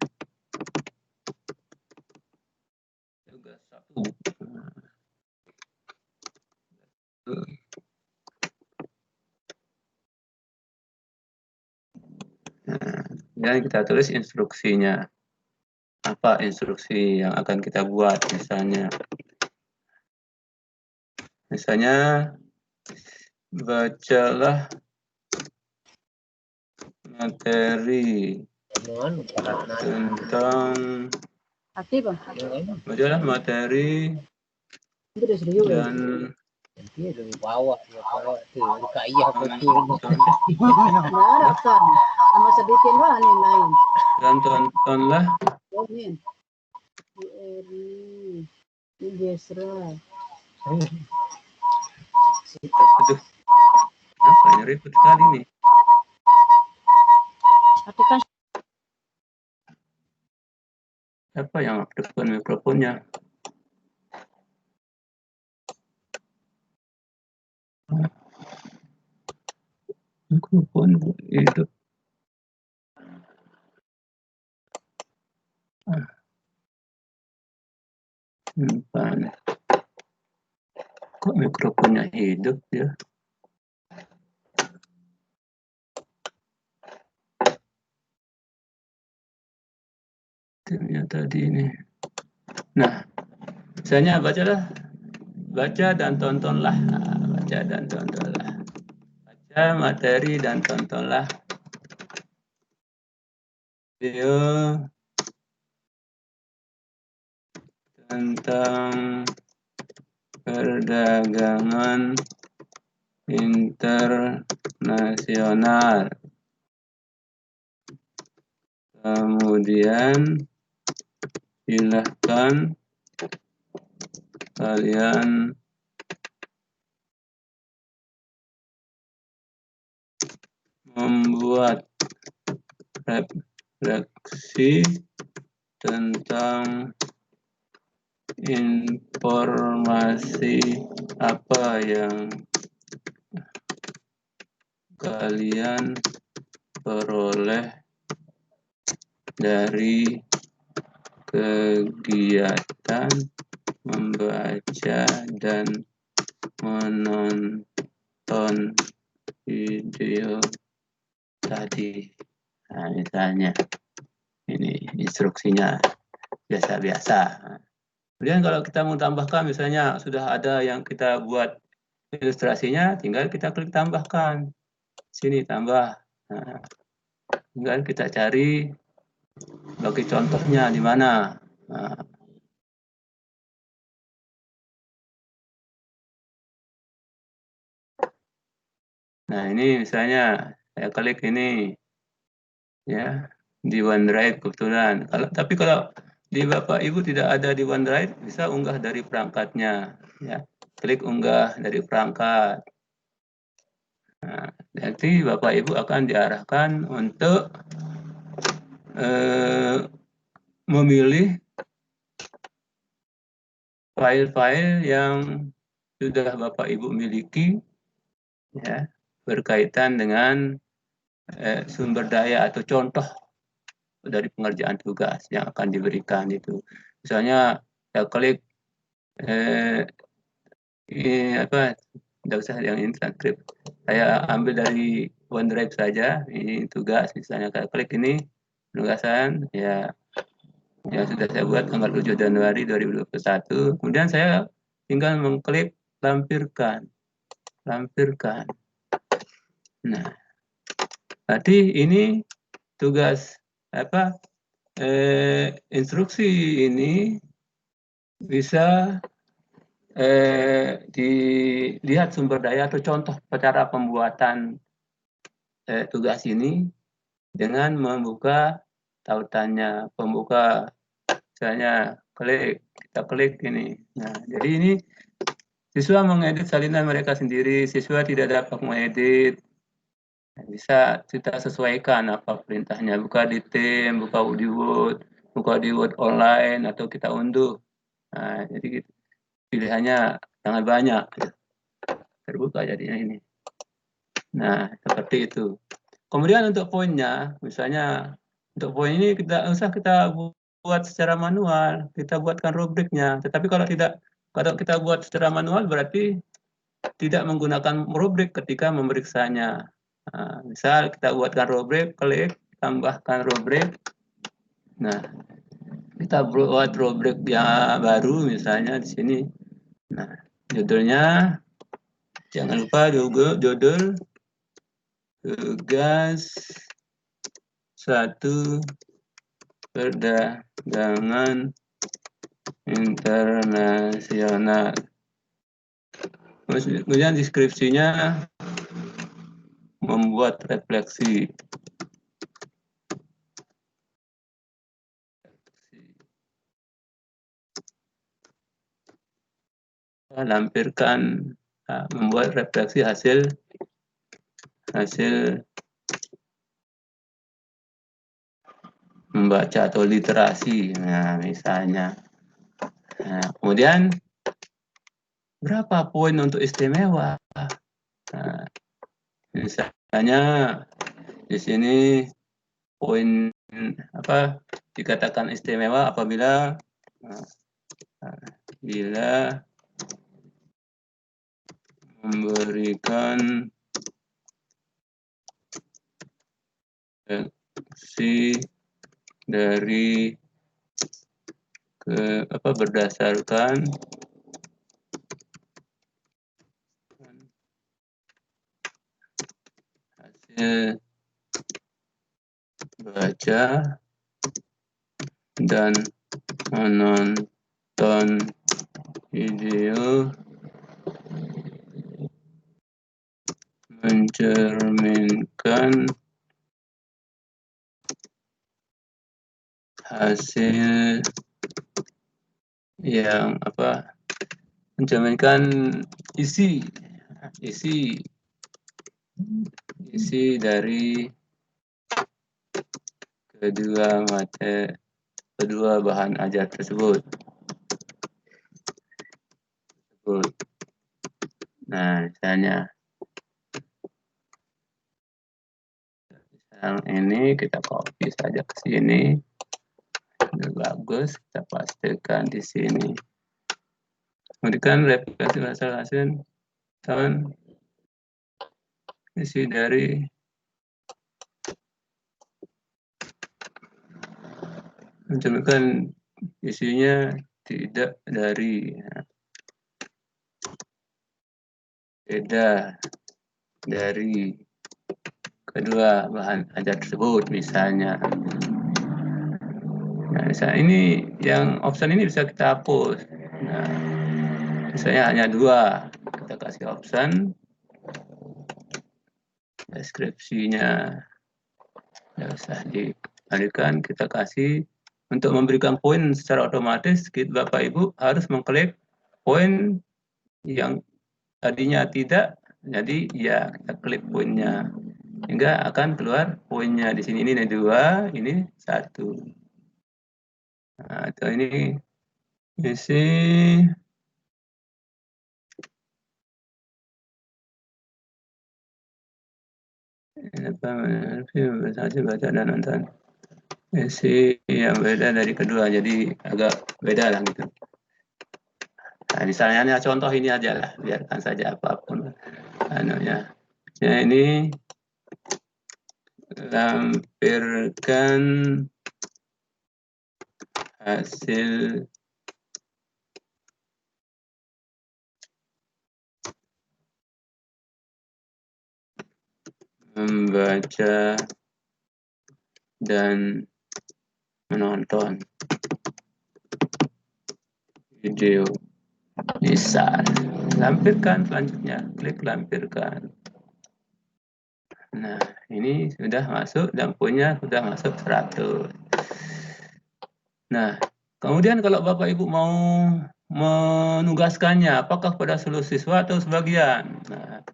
Tugas 1. Dan kita tulis instruksinya. Apa instruksi yang akan kita buat misalnya? Misalnya, bacalah materi tentang dan dan tontonlah aduh, apa ribet sekali nih. Apa yang aktifkan mikrofonnya? Mikrofon hidup. Kok mikrofonnya hidup ya? Ternyata tadi ini. Nah, misalnya baca dan tontonlah. Nah, baca dan tontonlah. Baca materi dan tontonlah video tentang perdagangan internasional. Kemudian silahkan kalian membuat refleksi tentang informasi apa yang kalian peroleh dari kegiatan membaca dan menonton video tadi. Nah, misalnya ini instruksinya biasa-biasa. Kemudian kalau kita mau tambahkan, misalnya sudah ada yang kita buat ilustrasinya, tinggal kita klik tambahkan. Sini tambah. Nah, tinggal kita cari bagi contohnya di mana. Nah, ini misalnya saya klik ini ya di OneDrive kebetulan. Tapi kalau di Bapak Ibu tidak ada di OneDrive, bisa unggah dari perangkatnya ya. Klik unggah dari perangkat. Nah, nanti Bapak Ibu akan diarahkan untuk memilih file-file yang sudah Bapak Ibu miliki ya, berkaitan dengan sumber daya atau contoh dari pengerjaan tugas yang akan diberikan itu. Misalnya saya klik tidak usah yang ini transkrip. Saya ambil dari OneDrive saja. Ini tugas, misalnya saya klik ini penugasan ya yang sudah saya buat tanggal 7 Januari 2021. Kemudian saya tinggal mengklik lampirkan. Nah, berarti ini tugas instruksi ini bisa dilihat sumber daya atau contoh cara pembuatan tugas ini dengan membuka tautannya, pembuka misalnya kita klik ini. Nah, jadi ini siswa mengedit salinan mereka sendiri, siswa tidak dapat mengedit. Bisa kita sesuaikan apa perintahnya, buka di tim, buka di Word, buka di Word online, atau kita unduh. Nah, jadi pilihannya sangat banyak. Terbuka jadinya ini. Nah, seperti itu. Kemudian untuk poinnya, misalnya untuk poin ini kita buat secara manual, kita buatkan rubriknya. Tetapi kalau kita buat secara manual berarti tidak menggunakan rubrik ketika memeriksanya. Nah, misal kita buatkan rubrik, klik tambahkan rubrik. Nah, kita buat rubrik yang baru misalnya di sini. Nah, judulnya jangan lupa judul tugas 1 perdagangan internasional. Kemudian deskripsinya membuat refleksi. Lampirkan, membuat refleksi hasil membaca atau literasi. Nah, misalnya. Nah, kemudian berapa poin untuk istimewa? Nah, misalnya di sini poin dikatakan istimewa apabila memberikan refleksi dari berdasarkan hasil baca dan menonton menonton video mencerminkan hasil yang mencerminkan isi dari kedua bahan ajar tersebut. Nah, misalnya yang ini kita copy saja ke sini. Ini bagus, kita pastikan di sini. Kemudian replikasi hasil isi dari mencerminkan isinya tidak dari beda dari kedua bahan ajar tersebut misalnya. Nah, misalnya ini yang option ini bisa kita hapus. Nah, misalnya hanya 2, kita kasih option deskripsinya tidak usah dikembalikan, kita kasih untuk memberikan poin secara otomatis. Bapak Ibu harus mengklik poin yang tadinya tidak, jadi ya kita klik poinnya hingga akan keluar poinnya di sini. Ini 2, ini 1. Nah, atau ini isi baca dan nonton isi yang beda dari kedua, jadi agak beda lah gitu. Nah, misalnya contoh ini aja lah, biarkan saja apapun anunya. Ya, ini lampirkan hasil membaca dan menonton video. Bisa lampirkan, selanjutnya klik lampirkan. Nah, ini sudah masuk dan poinnya sudah masuk 100. Nah, kemudian kalau Bapak Ibu mau menugaskannya, apakah pada seluruh siswa atau sebagian? Nah,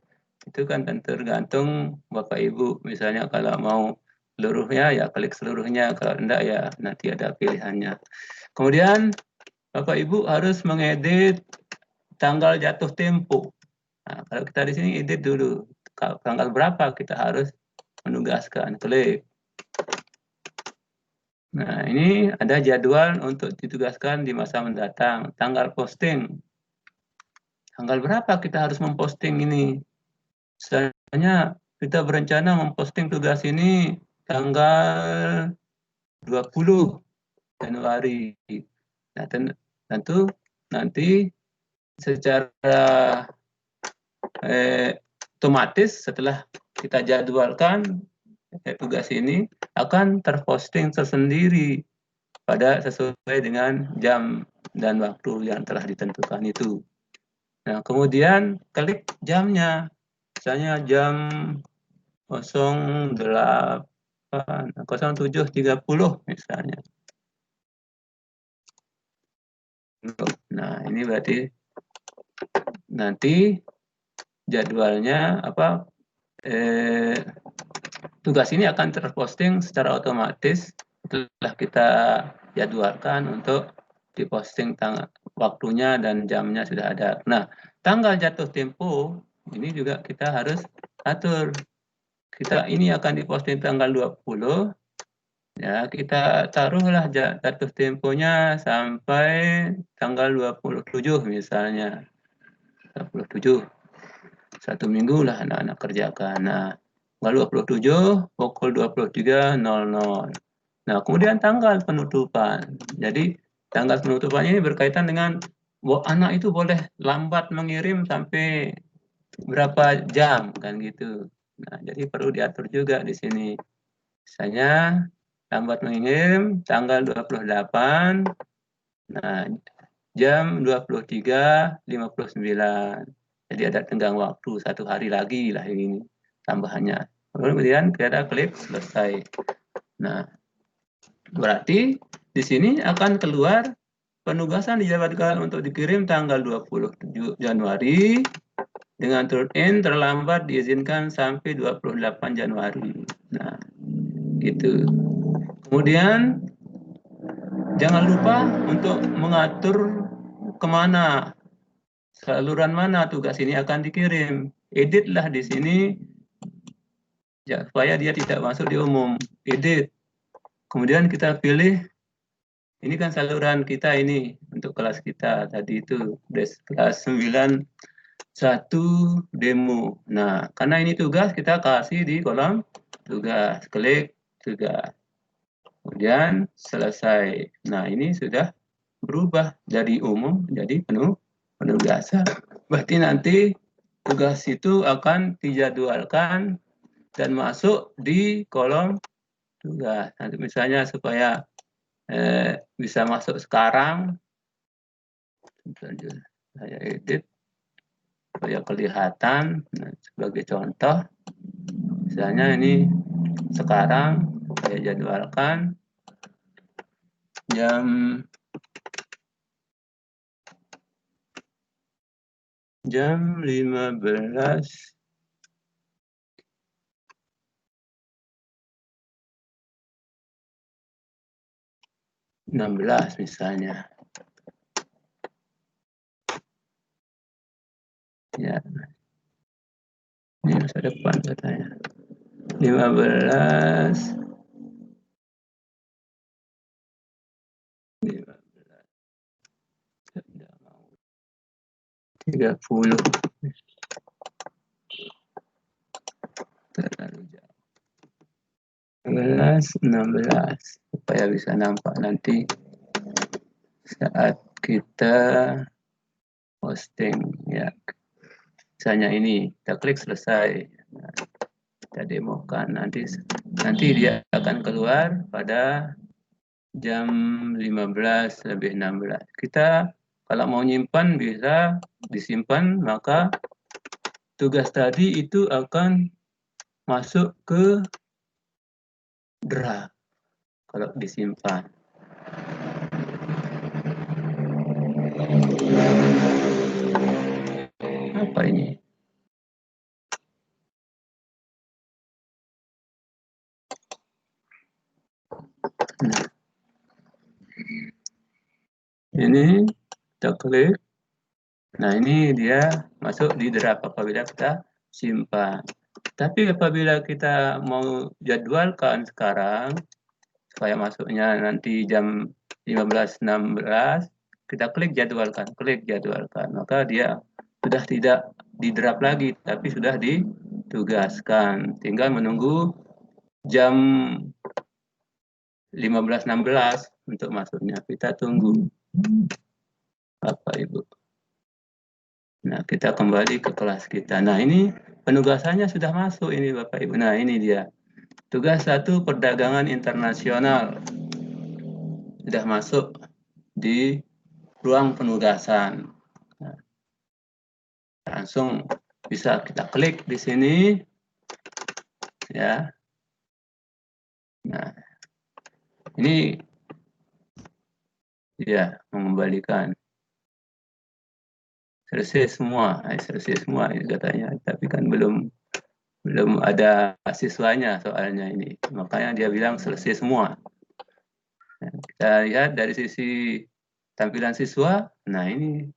itu kan tergantung Bapak Ibu. Misalnya kalau mau seluruhnya ya klik seluruhnya, kalau enggak ya nanti ada pilihannya. Kemudian Bapak Ibu harus mengedit tanggal jatuh tempo. Nah, kalau kita di sini edit dulu, tanggal berapa kita harus menugaskan, klik. Nah, ini ada jadwal untuk ditugaskan di masa mendatang, tanggal posting. Tanggal berapa kita harus memposting ini? Misalnya kita berencana memposting tugas ini tanggal 20 Januari. Nah, tentu nanti secara otomatis setelah kita jadwalkan tugas ini akan terposting tersendiri pada sesuai dengan jam dan waktu yang telah ditentukan itu. Nah, kemudian klik jamnya, misalnya jam 07.30 misalnya. Nah, ini berarti nanti jadwalnya tugas ini akan terposting secara otomatis setelah kita jadwalkan untuk diposting waktunya dan jamnya sudah ada. Nah, tanggal jatuh tempo ini juga kita harus atur. Ini akan diposting tanggal 20. Ya, kita taruhlah jatuh temponya sampai tanggal 27 misalnya. 27. 1 minggu lah anak-anak kerjakan. Nah, tanggal 27 pukul 23.00. Nah, kemudian tanggal penutupan. Jadi, tanggal penutupannya ini berkaitan dengan anak itu boleh lambat mengirim sampai berapa jam kan gitu. Nah, jadi perlu diatur juga di sini. Misalnya lambat mengirim tanggal 28. Nah, jam 23.59. Jadi ada tenggang waktu 1 hari lagi lah ini tambahannya. Kemudian kita klik selesai. Nah, berarti di sini akan keluar penugasan dijadwalkan untuk dikirim tanggal 27 Januari dengan turn in terlambat diizinkan sampai 28 Januari. Nah, gitu. Kemudian jangan lupa untuk mengatur kemana, saluran mana tugas ini akan dikirim. Editlah di sini ya, supaya dia tidak masuk di umum. Edit. Kemudian kita pilih, ini kan saluran kita ini untuk kelas kita tadi itu kelas 9 1 demo. Nah, karena ini tugas kita kasih di kolom tugas, klik tugas. Kemudian selesai. Nah, ini sudah berubah dari umum jadi penugasan. Berarti nanti tugas itu akan dijadwalkan dan masuk di kolom tugas. Nanti misalnya supaya bisa masuk sekarang, saya edit supaya kelihatan. Nah, sebagai contoh, misalnya ini sekarang saya jadwalkan jam 15.16 misalnya. Ya. Ini masa depan katanya. 15 30 terlalu jauh. 16 supaya bisa nampak nanti saat kita posting ya. Misalnya ini kita klik selesai. Nah, kita demokan nanti dia akan keluar pada jam 15:16. Kita kalau mau nyimpan bisa disimpan, maka tugas tadi itu akan masuk ke draft kalau disimpan. Apa ini? Nah. Ini kita klik. Nah, ini dia masuk di draft apabila kita simpan. Tapi apabila kita mau jadwalkan sekarang, supaya masuknya nanti jam 15.16, kita klik jadwalkan. Maka dia sudah tidak di draft lagi, tapi sudah ditugaskan. Tinggal menunggu jam 15.16 untuk masuknya. Kita tunggu. Bapak Ibu. Nah, kita kembali ke kelas kita. Nah, ini penugasannya sudah masuk ini Bapak Ibu. Nah, ini dia. Tugas 1 perdagangan internasional. Sudah masuk di ruang penugasan. Nah, langsung bisa kita klik di sini. Ya. Nah, ini ya mengembalikan. Selesai semua katanya, tapi kan belum ada siswanya soalnya ini, makanya dia bilang selesai semua. Nah, kita lihat dari sisi tampilan siswa. Nah, ini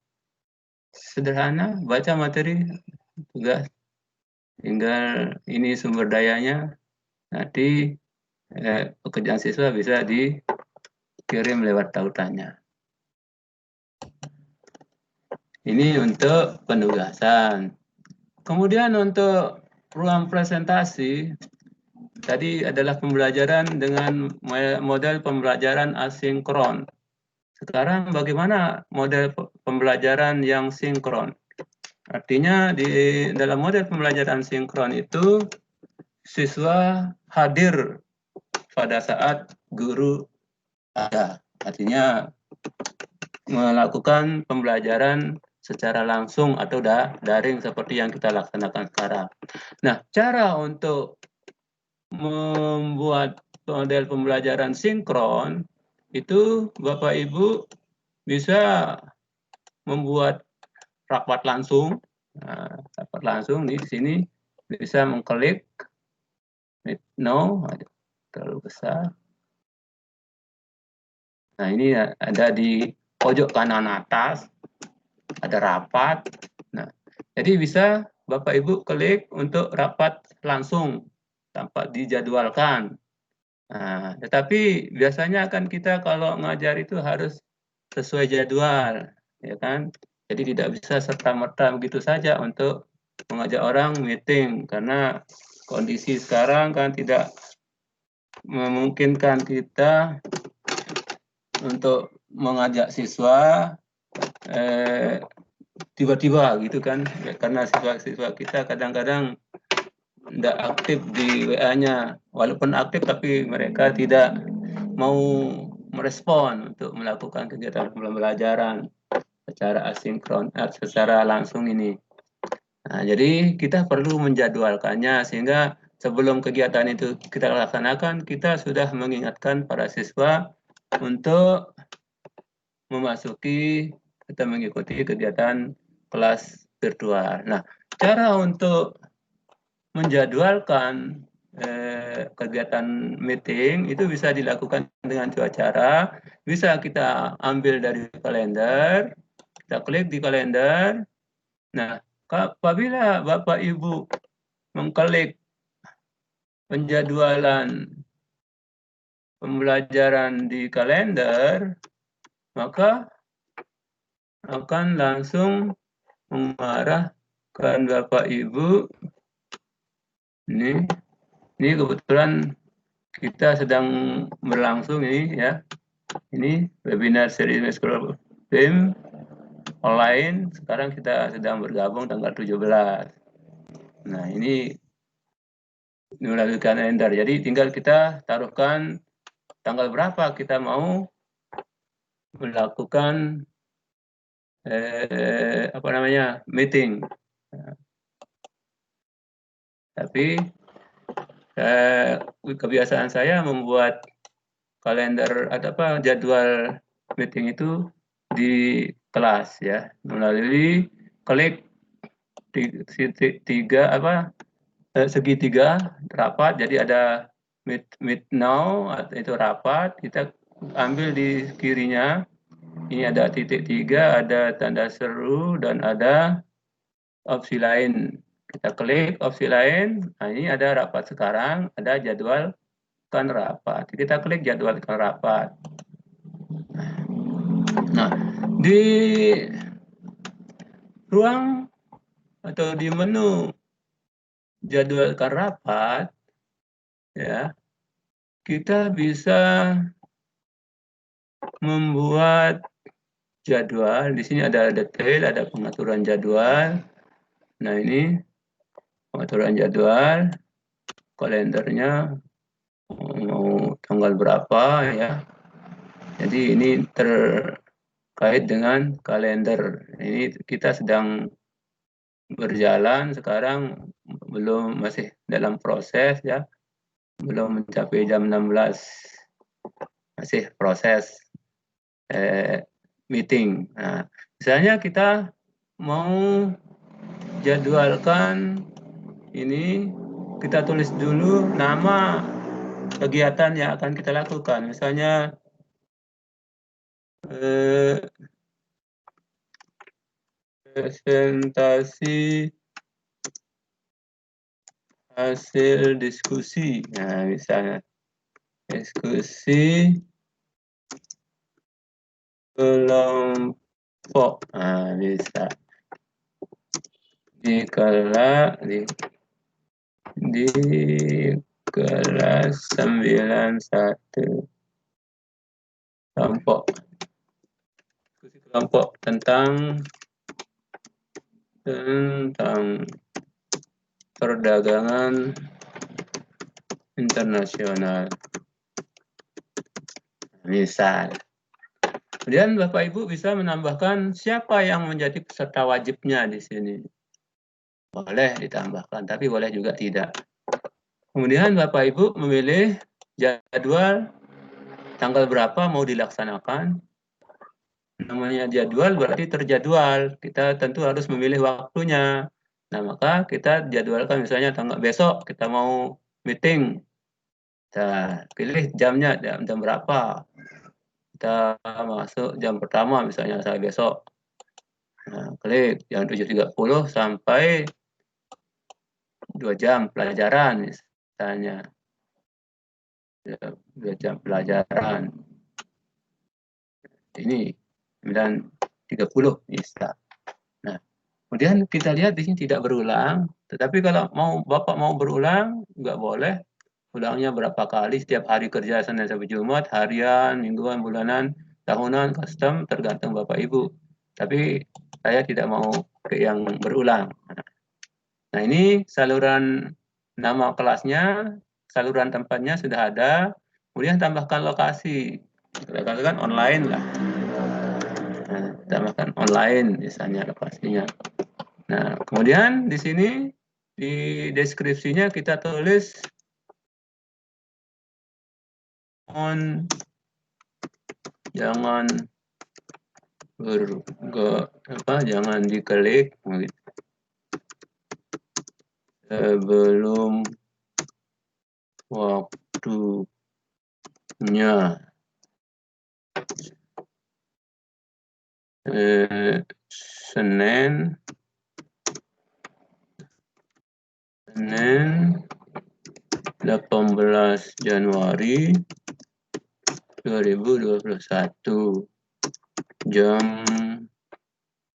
sederhana, baca materi tugas, tinggal ini sumber dayanya, nanti pekerjaan siswa bisa dikirim lewat tautannya. Ini untuk penugasan. Kemudian untuk ruang presentasi, tadi adalah pembelajaran dengan model pembelajaran asinkron. Sekarang bagaimana model pembelajaran yang sinkron? Artinya di dalam model pembelajaran sinkron itu, siswa hadir pada saat guru ada. Artinya melakukan pembelajaran secara langsung atau daring seperti yang kita laksanakan sekarang. Nah, cara untuk membuat model pembelajaran sinkron itu Bapak Ibu bisa membuat rapat langsung. Nah, rapat langsung di sini bisa mengklik no, terlalu besar. Nah, ini ada di pojok kanan atas, ada rapat. Nah, jadi bisa Bapak Ibu klik untuk rapat langsung tanpa dijadwalkan. Nah, tetapi biasanya kan kita kalau ngajar itu harus sesuai jadwal, ya kan? Jadi tidak bisa serta-merta begitu saja untuk mengajak orang meeting, karena kondisi sekarang kan tidak memungkinkan kita untuk mengajak siswa tiba-tiba gitu kan, karena siswa-siswa kita kadang-kadang tidak aktif di WA-nya, walaupun aktif tapi mereka tidak mau merespon untuk melakukan kegiatan pembelajaran secara asinkron, secara langsung ini. Nah, jadi kita perlu menjadwalkannya sehingga sebelum kegiatan itu kita laksanakan, kita sudah mengingatkan para siswa untuk memasuki atau mengikuti kegiatan kelas virtual. Nah, cara untuk menjadwalkan kegiatan meeting itu bisa dilakukan dengan dua cara. Bisa kita ambil dari kalender, kita klik di kalender. Nah, apabila Bapak Ibu mengklik penjadwalan pembelajaran di kalender, maka akan langsung mengarahkan Bapak Ibu. Ini kebetulan kita sedang berlangsung ini ya. Ini webinar seri School BIM online. Sekarang kita sedang bergabung tanggal 17. Nah, ini melalui kalender. Jadi tinggal kita taruhkan tanggal berapa kita mau melakukan meeting. Tapi kebiasaan saya membuat kalender jadwal meeting itu di kelas ya, melalui klik segitiga rapat. Jadi ada meet now, itu rapat, kita ambil di kirinya. Ini ada titik 3, ada tanda seru, dan ada opsi lain. Kita klik opsi lain. Nah, ini ada rapat sekarang, ada jadwalkan rapat. Kita klik jadwalkan rapat. Nah, di ruang atau di menu jadwalkan rapat, ya, kita bisa membuat jadwal. Di sini ada detail, ada pengaturan jadwal. Nah, ini pengaturan jadwal, kalendernya mau tanggal berapa ya. Jadi ini terkait dengan kalender. Ini kita sedang berjalan sekarang, masih dalam proses ya. Belum mencapai jam 16. Masih proses meeting. Nah, misalnya kita mau jadwalkan ini, kita tulis dulu nama kegiatan yang akan kita lakukan. Misalnya presentasi hasil diskusi. Nah, misalnya diskusi kelompok. Nah, bisa di kelas 91 kelompok tentang perdagangan internasional. Misal Kemudian Bapak Ibu bisa menambahkan siapa yang menjadi peserta wajibnya di sini. Boleh ditambahkan, tapi boleh juga tidak. Kemudian Bapak Ibu memilih jadwal tanggal berapa mau dilaksanakan. Namanya jadwal berarti terjadwal. Kita tentu harus memilih waktunya. Nah, maka kita jadwalkan misalnya tanggal besok kita mau meeting. Kita pilih jamnya, jam berapa. Kita masuk jam pertama misalnya saya besok. Nah, klik jam 7.30 sampai 2 jam pelajaran misalnya. 2 jam pelajaran. Ini 9.30 bisa. Nah, kemudian kita lihat di sini tidak berulang, tetapi kalau Bapak mau berulang, nggak boleh. Ulangnya berapa kali setiap hari kerja Senin sampai Jumat, harian, mingguan, bulanan, tahunan, custom, tergantung Bapak Ibu. Tapi saya tidak mau yang berulang. Nah, ini saluran nama kelasnya, saluran tempatnya sudah ada. Kemudian tambahkan lokasi. Kita katakan online lah. Nah, tambahkan online misalnya lokasinya. Nah, kemudian di sini di deskripsinya kita tulis jangan jangan diklik sebelum waktunya. Senin 18 Januari 2021 jam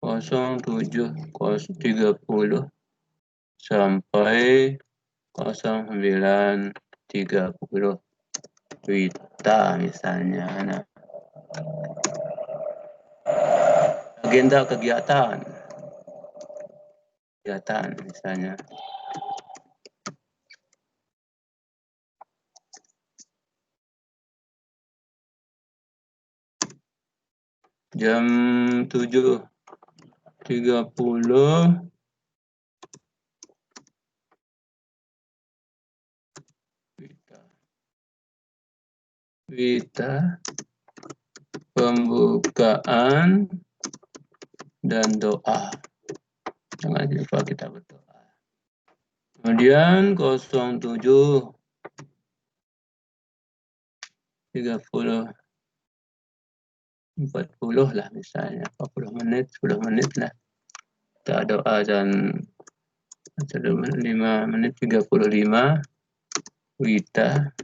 07.30 sampai 09.30 Wita misalnya. Nah, agenda kegiatan misalnya. Jam 7.30 Wita pembukaan dan doa. Jangan lupa kita berdoa. Kemudian 07.30 40 lah misalnya, 40 menit, 10 menit lah. Kita doa dan 5 menit 35 Wita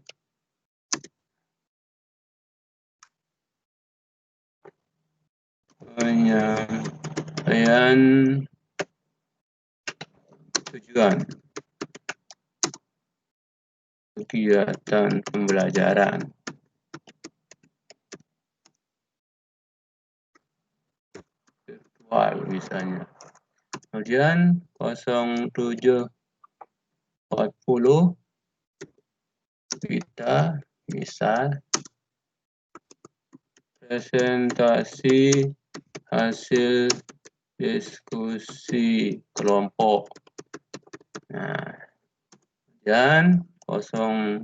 penyampaian tujuan kegiatan pembelajaran. Virtual misalnya. Kemudian 07.40 kita misal presentasi hasil diskusi kelompok. Nah, dan 09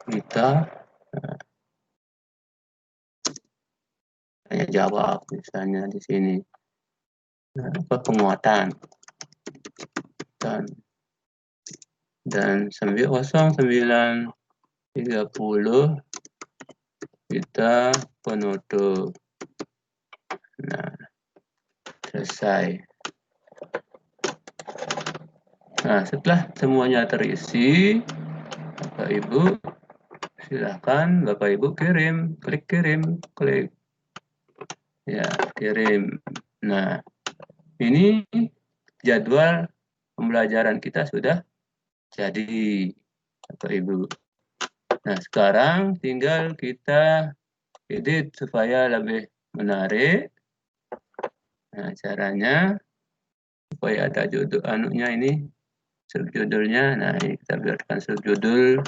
kita tanya jawab misalnya di sini. Nah, penguatan dan 09.30 kita penutup. Nah, selesai. Nah, setelah semuanya terisi, Bapak Ibu silahkan Bapak Ibu kirim, klik kirim, klik ya kirim. Nah, ini jadwal pembelajaran kita sudah jadi, Bapak Ibu. Nah, sekarang tinggal kita edit supaya lebih menarik. Nah, caranya supaya ada judul anunya ini subjudulnya. Nah, ini kita buatkan subjudul.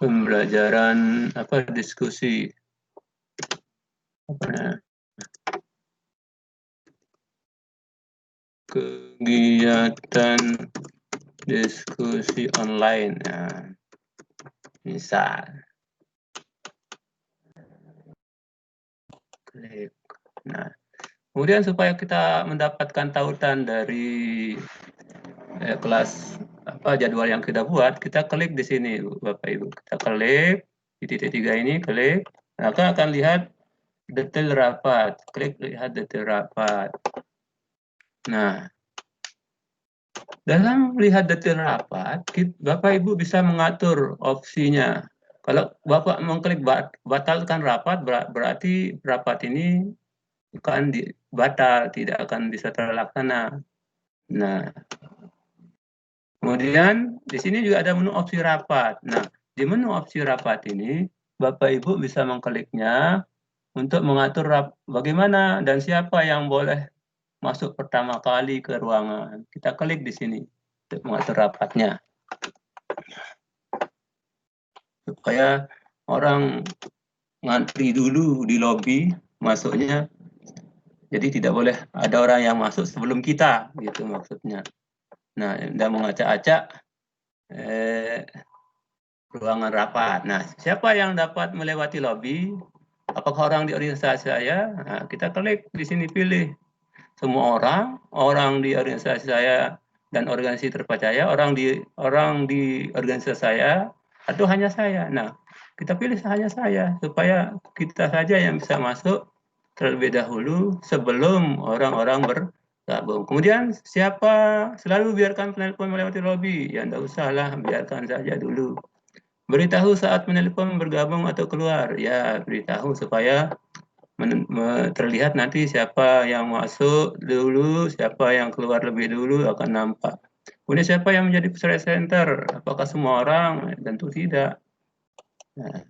Pembelajaran diskusi. Kegiatan diskusi online. Nah, misal. Klik. Nah, kemudian supaya kita mendapatkan tautan dari kelas jadwal yang kita buat, kita klik di sini, Bapak Ibu. Kita klik di titik 3 ini, klik, maka akan lihat detail rapat. Klik lihat detail rapat. Nah, dalam melihat detail rapat, Bapak Ibu bisa mengatur opsinya. Kalau Bapak mengklik batalkan rapat, berarti rapat ini akan batal, tidak akan bisa terlaksana. Nah, kemudian di sini juga ada menu opsi rapat. Nah, di menu opsi rapat ini, Bapak Ibu bisa mengkliknya untuk mengatur bagaimana dan siapa yang boleh masuk pertama kali ke ruangan. Kita klik di sini untuk mengatur rapatnya. Supaya orang ngantri dulu di lobi masuknya. Jadi tidak boleh ada orang yang masuk sebelum kita, gitu maksudnya. Nah, tidak mengacak-acak ruangan rapat. Nah, siapa yang dapat melewati lobi? Apakah orang di organisasi saya? Nah, kita klik di sini pilih. Semua orang di organisasi saya dan organisasi terpercaya, orang di organisasi saya, atau hanya saya. Nah, kita pilih hanya saya, supaya kita saja yang bisa masuk terlebih dahulu sebelum orang-orang bergabung. Kemudian selalu biarkan penelpon melewati lobi, ya enggak usahlah, biarkan saja dulu. Beritahu saat penelpon bergabung atau keluar, ya beritahu supaya terlihat nanti siapa yang masuk dulu, siapa yang keluar lebih dulu akan nampak. Kemudian siapa yang menjadi presenter, apakah semua orang? Tentu tidak. Nah,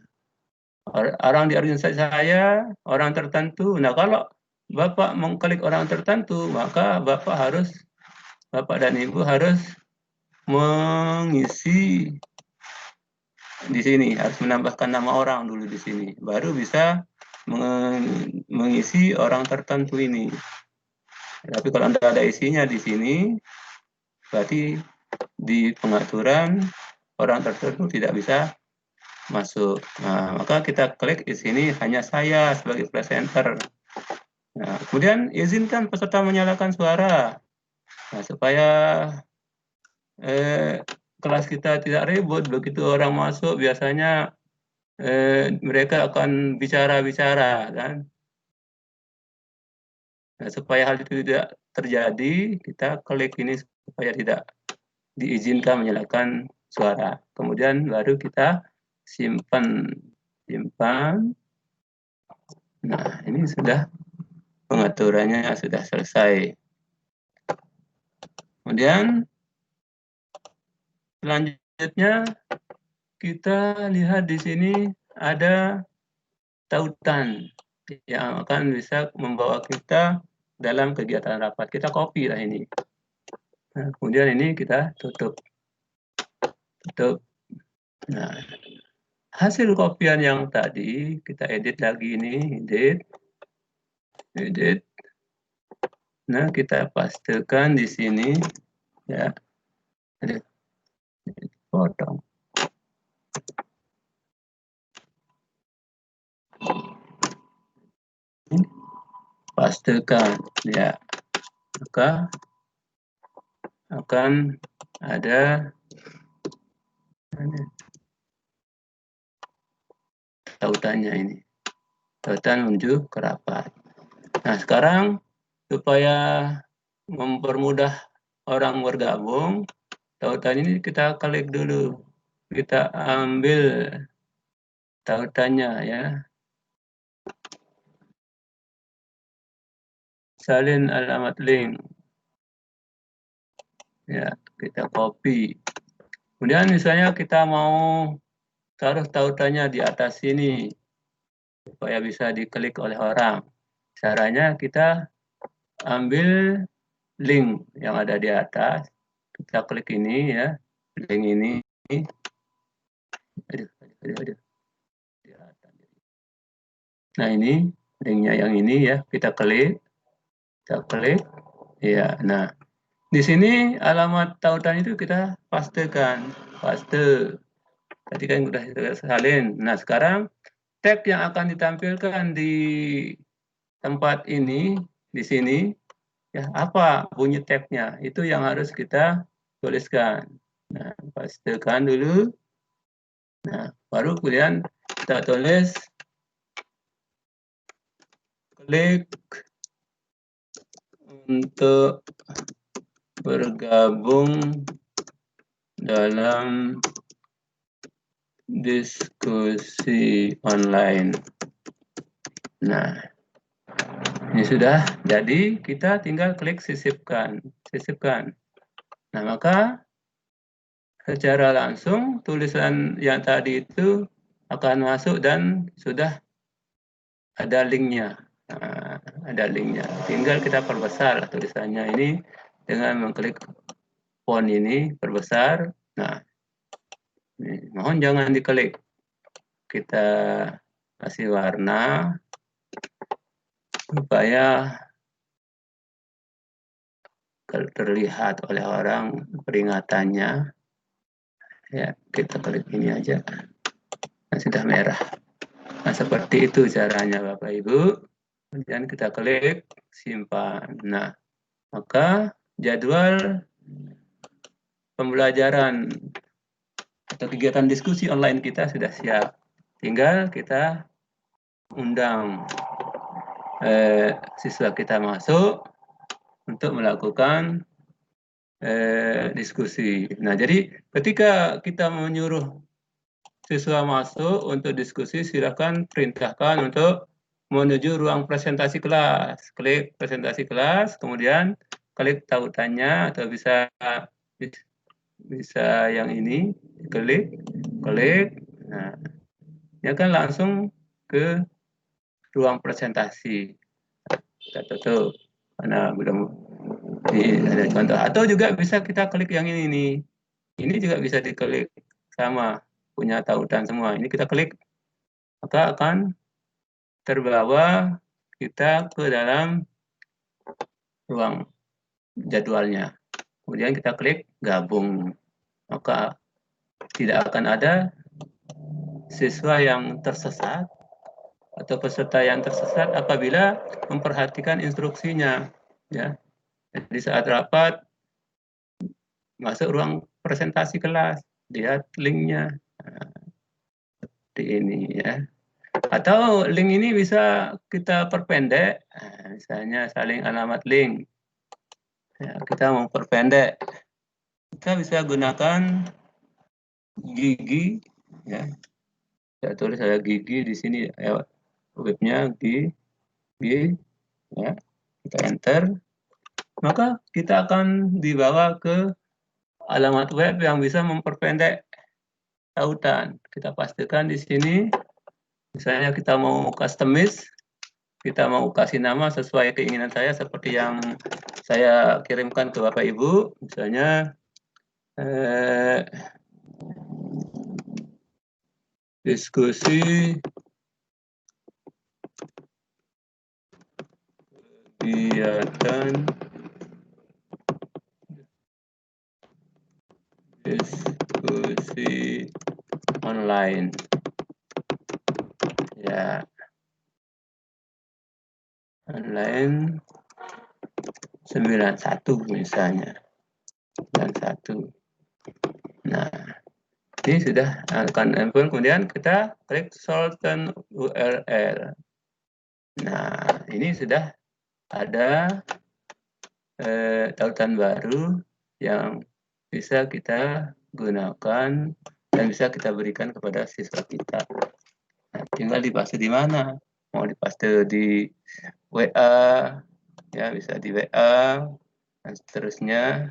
orang di organisasi saya, orang tertentu. Nah, kalau Bapak mengklik orang tertentu, maka Bapak dan Ibu harus mengisi di sini, harus menambahkan nama orang dulu di sini, baru bisa mengisi orang tertentu ini. Tapi kalau tidak ada isinya di sini, berarti di pengaturan orang tertentu tidak bisa masuk. Nah, maka kita klik di sini hanya saya sebagai presenter. Nah, kemudian izinkan peserta menyalakan suara. Nah, supaya kelas kita tidak ribut, begitu orang masuk biasanya mereka akan bicara-bicara, kan? Nah, supaya hal itu tidak terjadi, kita klik ini supaya tidak diizinkan menyalakan suara. Kemudian baru kita simpan. Nah, ini sudah pengaturannya sudah selesai. Kemudian selanjutnya kita lihat di sini ada tautan yang akan bisa membawa kita dalam kegiatan rapat. Kita copy lah ini. Nah, kemudian ini kita tutup. Nah, hasil kopian yang tadi kita edit lagi ini, edit. Nah, kita pastekan di sini, ya. Potong. Pastekan, ya. Maka akan ada tautannya ini. Tautan menuju ke rapat. Nah, sekarang supaya mempermudah orang bergabung, tautan ini kita klik dulu. Kita ambil tautannya, ya. Salin alamat link. Ya, kita copy. Kemudian misalnya kita mau taruh tautannya di atas sini supaya bisa diklik oleh orang. Caranya kita ambil link yang ada di atas, kita klik ini ya, link ini. Aduh. Nah ini linknya yang ini ya, kita klik, ya. Nah di sini alamat tautan itu kita pastekan, paste. Tadi kan udah kita salin. Nah sekarang tag yang akan ditampilkan di tempat ini, di sini, ya apa bunyi tagnya? Itu yang harus kita tuliskan. Nah pastekan dulu. Nah baru kemudian kita tulis klik untuk bergabung dalam diskusi online. Nah, ini sudah jadi, kita tinggal klik sisipkan. Nah, maka secara langsung tulisan yang tadi itu akan masuk dan sudah ada linknya. Nah, ada linknya. Tinggal kita perbesar tulisannya ini dengan mengklik font ini, perbesar. Nah, ini, mohon jangan diklik. Kita kasih warna supaya terlihat oleh orang peringatannya. Ya, kita klik ini aja. Nah, sudah merah. Nah, seperti itu caranya Bapak Ibu. Kemudian kita klik simpan. Nah, maka jadwal pembelajaran atau kegiatan diskusi online kita sudah siap. Tinggal kita undang siswa kita masuk untuk melakukan diskusi. Nah, jadi ketika kita menyuruh siswa masuk untuk diskusi, silakan perintahkan untuk menuju ruang presentasi kelas. Klik presentasi kelas, kemudian klik tautannya atau bisa yang ini, klik. Nah, ini akan langsung ke ruang presentasi. Kita tutup karena belum ada contoh. Atau juga bisa kita klik yang ini nih. Ini juga bisa diklik sama, punya tautan semua. Ini kita klik, maka akan terbawa kita ke dalam ruang jadwalnya. Kemudian kita klik gabung. Maka tidak akan ada siswa yang tersesat atau peserta yang tersesat apabila memperhatikan instruksinya. Ya. Jadi saat rapat, masuk ruang presentasi kelas, lihat linknya. Nah, seperti ini ya. Atau link ini bisa kita perpendek, nah, misalnya saling alamat link. Ya, kita mau perpendek, kita bisa gunakan Gigi, ya. Saya tulis ada Gigi di sini, webnya Gigi, ya. Kita enter, maka kita akan dibawa ke alamat web yang bisa memperpendek tautan. Kita pastikan di sini, misalnya kita mau customize, kita mau kasih nama sesuai keinginan saya seperti yang saya kirimkan ke Bapak Ibu, misalnya diskusi kegiatan diskusi online. Ya. Online 91 misalnya. 91. Nah, ini sudah akan embed, kemudian kita klik shorten URL. Nah, ini sudah ada tautan baru yang bisa kita gunakan dan bisa kita berikan kepada siswa kita. Nah, tinggal dipaste di mana? Mau dipaste di WA, ya bisa di WA dan seterusnya,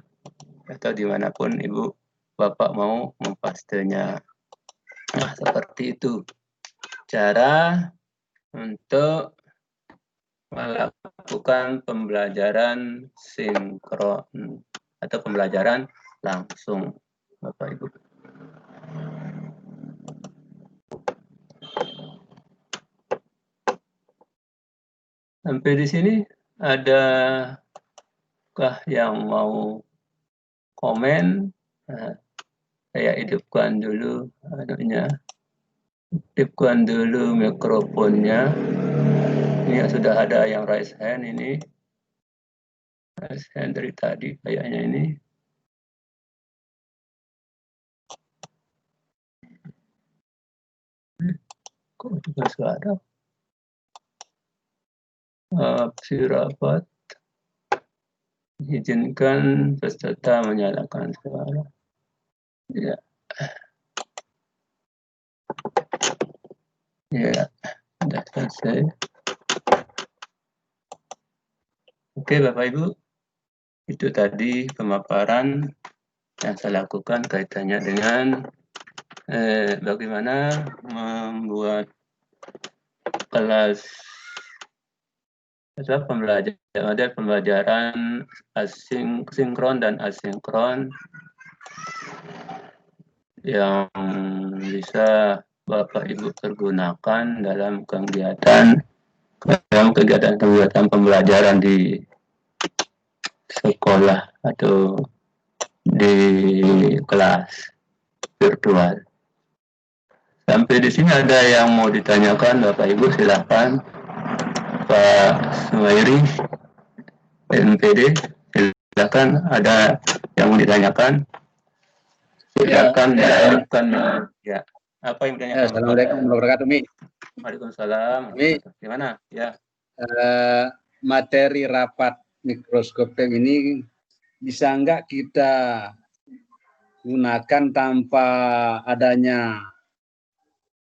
atau dimanapun Ibu Bapak mau mempastenya. Nah, seperti itu cara untuk melakukan pembelajaran sinkron atau pembelajaran langsung, Bapak Ibu. Sampai di sini adakah yang mau komen? Nah, saya hidupkan dulu hidupkan dulu mikrofonnya. Ini sudah ada yang raise hand ini. Raise hand dari tadi kayaknya ini. Kok juga sudah opsi rapat. Izinkan peserta menyalakan suara. Ya. Ya, sudah selesai. Oke, Bapak Ibu. Itu tadi pemaparan yang saya lakukan kaitannya dengan bagaimana membuat kelas pembelajaran sinkron dan asinkron yang bisa Bapak Ibu pergunakan dalam kegiatan pembelajaran di sekolah atau di kelas virtual. Sampai di sini ada yang mau ditanyakan, Bapak Ibu silahkan. Pak Sumairi, NPD, silakan. Ada yang mau ditanyakan? Silakan. Ya. Apa yang ditanyakan? Assalamualaikum warahmatullahi wabarakatuh, Mi. Waalaikumsalam. Mi, gimana? Ya. Materi rapat mikroskop TEM ini bisa nggak kita gunakan tanpa adanya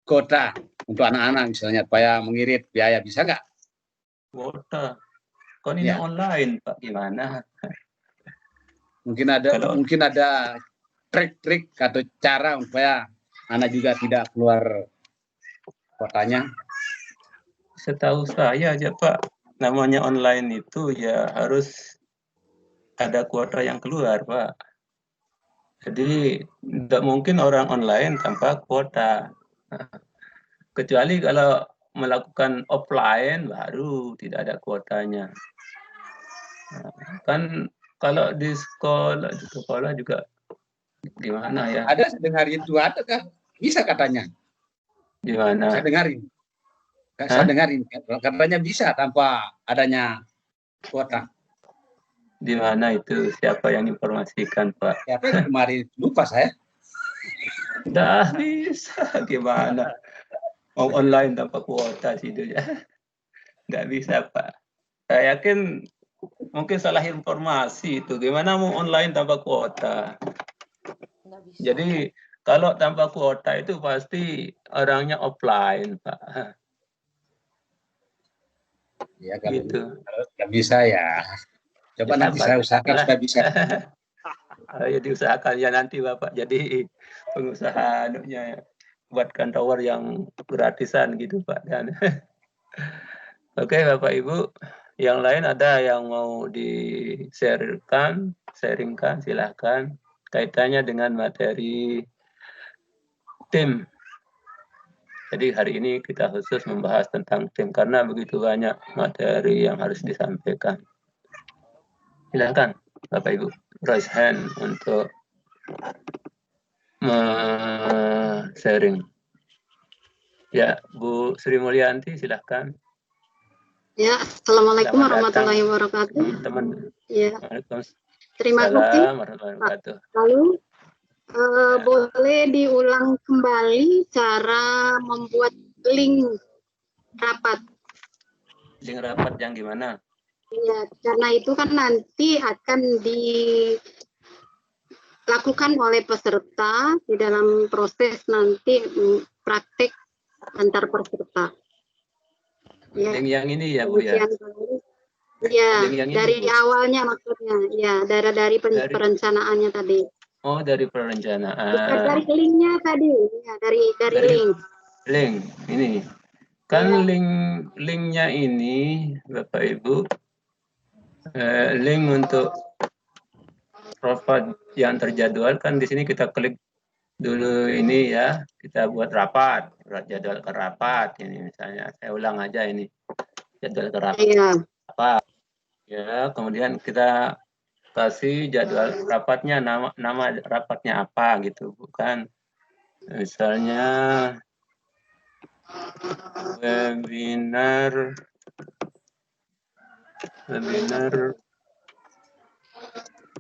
kuota untuk anak-anak misalnya, supaya mengirit biaya, bisa nggak? Kuota. Kon ini online, Pak, gimana? Mungkin ada trik-trik atau cara supaya anak juga tidak keluar kuotanya. Setahu saya aja, Pak, namanya online itu ya harus ada kuota yang keluar, Pak. Jadi tidak mungkin orang online tanpa kuota. Kecuali kalau melakukan offline baru tidak ada kuotanya. Kan kalau di sekolah juga gimana ya? Ada dengar itu, ada kan? Bisa katanya. Gimana? Saya dengarin. Saya dengarin katanya bisa tanpa adanya kuota. Di mana itu? Siapa yang informasikan, Pak? Siapa yang kemarin? Lupa saya. Dah bisa, gimana? Mau online tanpa kuota sih itu ya. Nggak bisa, Pak. Saya yakin mungkin salah informasi itu. Gimana mau online tanpa kuota? Jadi kalau tanpa kuota itu pasti orangnya offline, Pak. Ya kalau gitu. Nggak bisa ya. Coba nanti saya usahakan supaya bisa. Ya diusahakan ya nanti Bapak jadi pengusaha buatkan tower yang gratisan gitu Pak. Dan oke Bapak Ibu, yang lain ada yang mau di-sharingkan silahkan kaitannya dengan materi tim. Jadi hari ini kita khusus membahas tentang tim karena begitu banyak materi yang harus disampaikan. Silakan Bapak Ibu raise hand untuk sharing. Ya, Bu Sri Mulyanti silahkan. Ya, Assalamualaikum warahmatullahi wabarakatuh. Teman. Ya. Terima kasih. Lalu boleh diulang kembali cara membuat link rapat. Link rapat yang gimana? Ya, karena itu kan nanti akan dilakukan oleh peserta di dalam proses nanti praktek antar peserta. Ya. Link yang ini ya Bu ya? Ya, dari ini, awalnya maksudnya. Ya, dari perencanaannya tadi. Oh, dari perencanaan. Bukan dari linknya tadi. Ya, dari link. Link, ini. Kan linknya ini, Bapak Ibu, link untuk rapat yang terjadwal kan di sini kita klik dulu ini ya, kita buat rapat, jadwal ke rapat ini misalnya. Saya ulang aja ini jadwal ke rapat. Iya. Ya, kemudian kita kasih jadwal rapatnya, nama rapatnya apa gitu, bukan misalnya webinar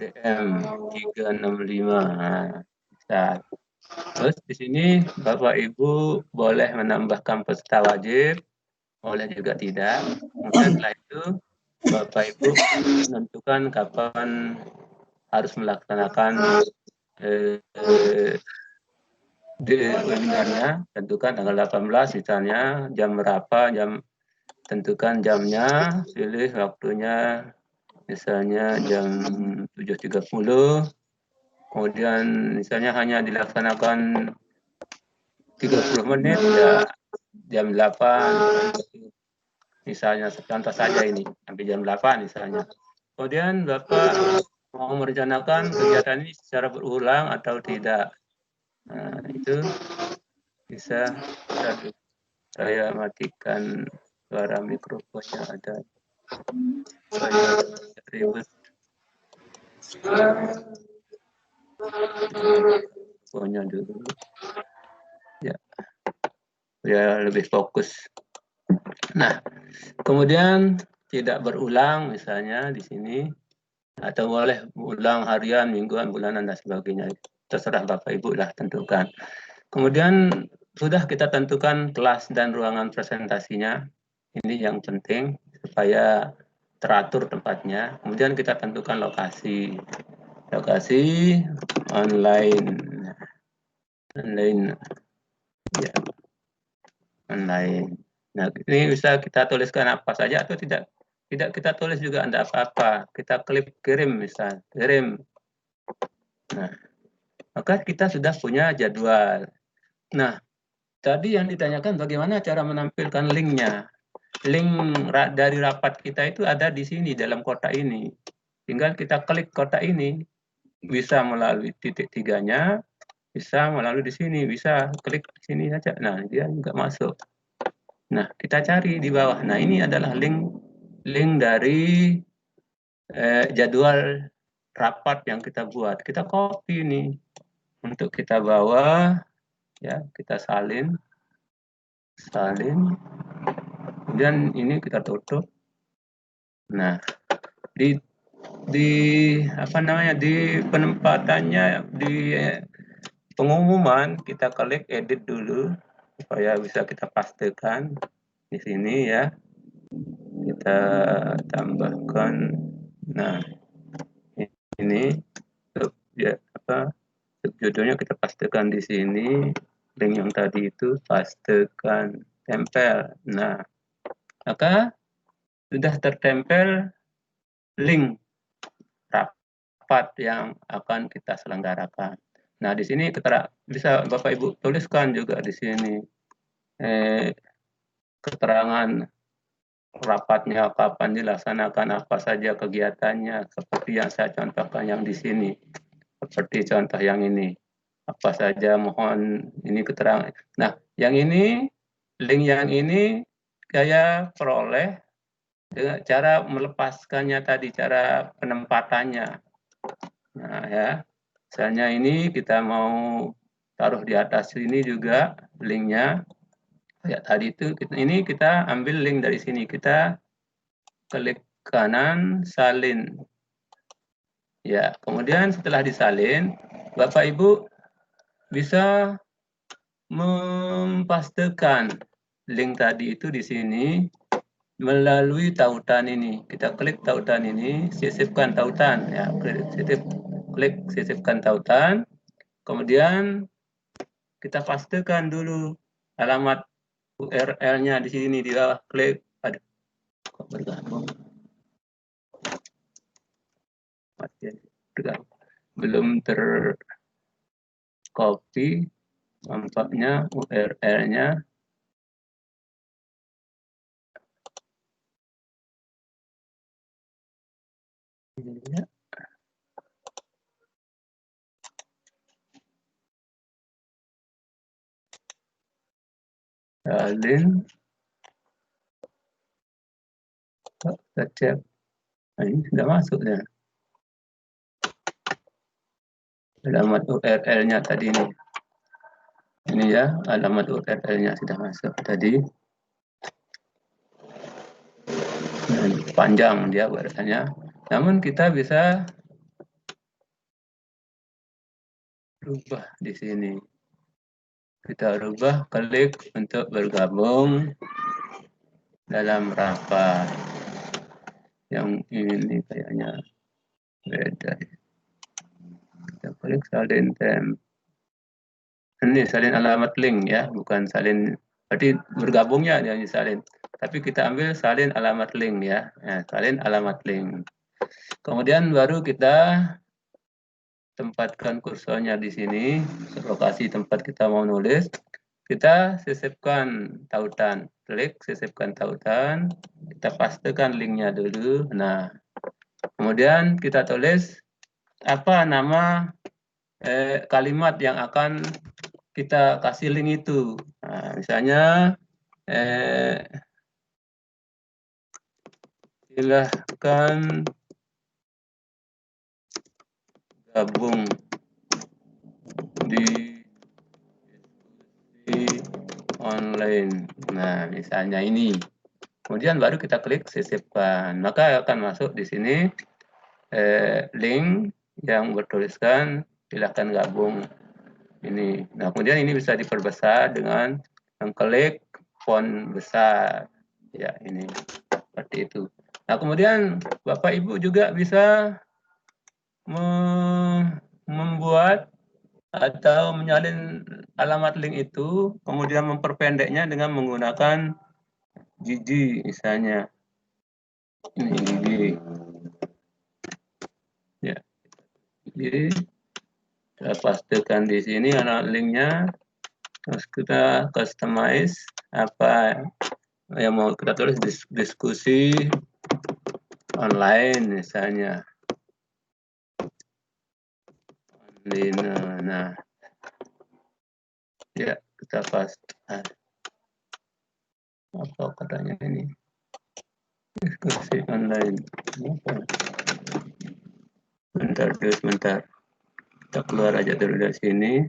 DM 365. Nah, bisa. Terus di sini Bapak Ibu boleh menambahkan peserta wajib, boleh juga tidak. Kemudian setelah itu Bapak Ibu menentukan kapan harus melaksanakan di webinarnya, tentukan tanggal 18 misalnya, jam berapa, tentukan jamnya, pilih waktunya misalnya jam 7.30, kemudian misalnya hanya dilaksanakan 30 menit, ya jam 8, misalnya contoh saja ini, sampai jam 8 misalnya. Kemudian Bapak mau merencanakan kegiatan ini secara berulang atau tidak. Nah, itu bisa saya matikan suara mikrofonnya ada. Saya ribet. Mikrofonnya dulu. Ya, lebih fokus. Nah, kemudian tidak berulang misalnya di sini, atau boleh ulang harian, mingguan, bulanan, dan sebagainya. Terserah Bapak Ibu lah tentukan. Kemudian sudah kita tentukan kelas dan ruangan presentasinya. Ini yang penting supaya teratur tempatnya. Kemudian kita tentukan lokasi. Lokasi online. Ya. Online. Nah, ini bisa kita tuliskan apa saja atau tidak. Tidak kita tulis juga tidak apa-apa. Kita klik kirim misal, kirim. Nah, maka kita sudah punya jadwal. Nah, tadi yang ditanyakan bagaimana cara menampilkan linknya. Link dari rapat kita itu ada di sini dalam kotak ini. Tinggal kita klik kotak ini, bisa melalui titik tiganya, bisa melalui di sini, bisa klik di sini saja. Nah, dia juga masuk. Nah, kita cari di bawah. Nah, ini adalah link dari jadwal rapat yang kita buat. Kita copy nih untuk kita bawa, ya, kita salin. Kemudian ini kita tutup. Nah, di apa namanya, di penempatannya, di pengumuman kita klik edit dulu supaya bisa kita pastikan di sini ya. Kita tambahkan, nah ini ya apa judulnya kita pastikan di sini, link yang tadi itu pastikan tempel. Nah, maka sudah tertempel link rapat yang akan kita selenggarakan. Nah, di sini bisa Bapak Ibu tuliskan juga di sini keterangan rapatnya kapan dilaksanakan, apa saja kegiatannya, seperti yang saya contohkan yang di sini. Seperti contoh yang ini. Apa saja mohon ini keterangan. Nah, yang ini, link yang ini saya peroleh dengan cara melepaskannya tadi, cara penempatannya. Nah ya, misalnya ini kita mau taruh di atas sini juga linknya. Ya tadi itu, ini kita ambil link dari sini, kita klik kanan, salin. Ya, kemudian setelah disalin, Bapak Ibu bisa mempastekan link tadi itu di sini melalui tautan ini. Kita klik tautan ini, sisipkan tautan ya, klik sisipkan tautan. Kemudian kita pastekan dulu alamat URL-nya di sini di bawah, klik. Aduh, kok bergabung? Belum tercopy nampaknya URL-nya. Ya. Salin. Kita cek. Nah, ini sudah masuk ya. Alamat URL-nya tadi ini. Ini ya, alamat URL-nya sudah masuk tadi. Dan panjang dia URL-nya. Namun kita bisa rubah di sini. Kita rubah, klik untuk bergabung dalam rapat. Yang ini kayaknya beda. Kita klik salin tem. Ini salin alamat link ya, bukan salin. Berarti bergabungnya yang salin. Tapi kita ambil salin alamat link ya. Nah, salin alamat link. Kemudian baru kita tempatkan kursornya di sini, lokasi tempat kita mau nulis. Kita sisipkan tautan, klik sisipkan tautan, kita pastekan linknya dulu. Nah, kemudian kita tulis apa nama kalimat yang akan kita kasih link itu. Nah, misalnya silahkan gabung di diskusi online. Nah, misalnya ini. Kemudian baru kita klik sisipkan. Maka akan masuk di sini link yang bertuliskan silahkan gabung ini. Nah, kemudian ini bisa diperbesar dengan mengklik font besar. Ya, ini seperti itu. Nah, kemudian Bapak Ibu juga bisa membuat atau menyalin alamat link itu, kemudian memperpendeknya dengan menggunakan Gigi misalnya. Ini Gigi. Ya. Gigi. Kita pastikan di sini alamat linknya. Terus kita customize apa yang mau kita tulis, diskusi online misalnya. Nah, ya kita pastikan apa katanya ini, diskusi online. Bentar, kita keluar aja dulu dari sini,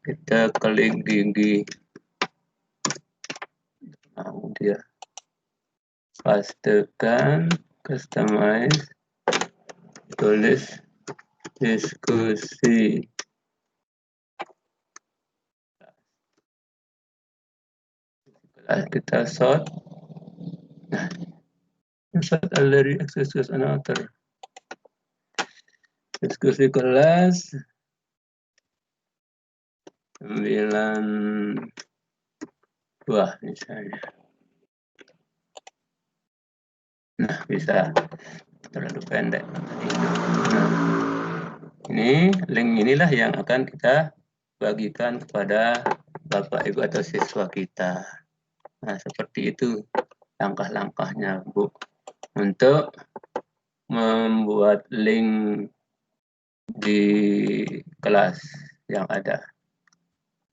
kita klik Gigi. Nah, dia pastikan, customize, tulis diskusi. Kita sort. Nah, insert already access another. Diskusi kelas 9 buah misalnya. Nah, bisa terlalu pendek. Nah, ini link inilah yang akan kita bagikan kepada Bapak Ibu atau siswa kita. Nah, seperti itu langkah-langkahnya, Bu, untuk membuat link di kelas yang ada.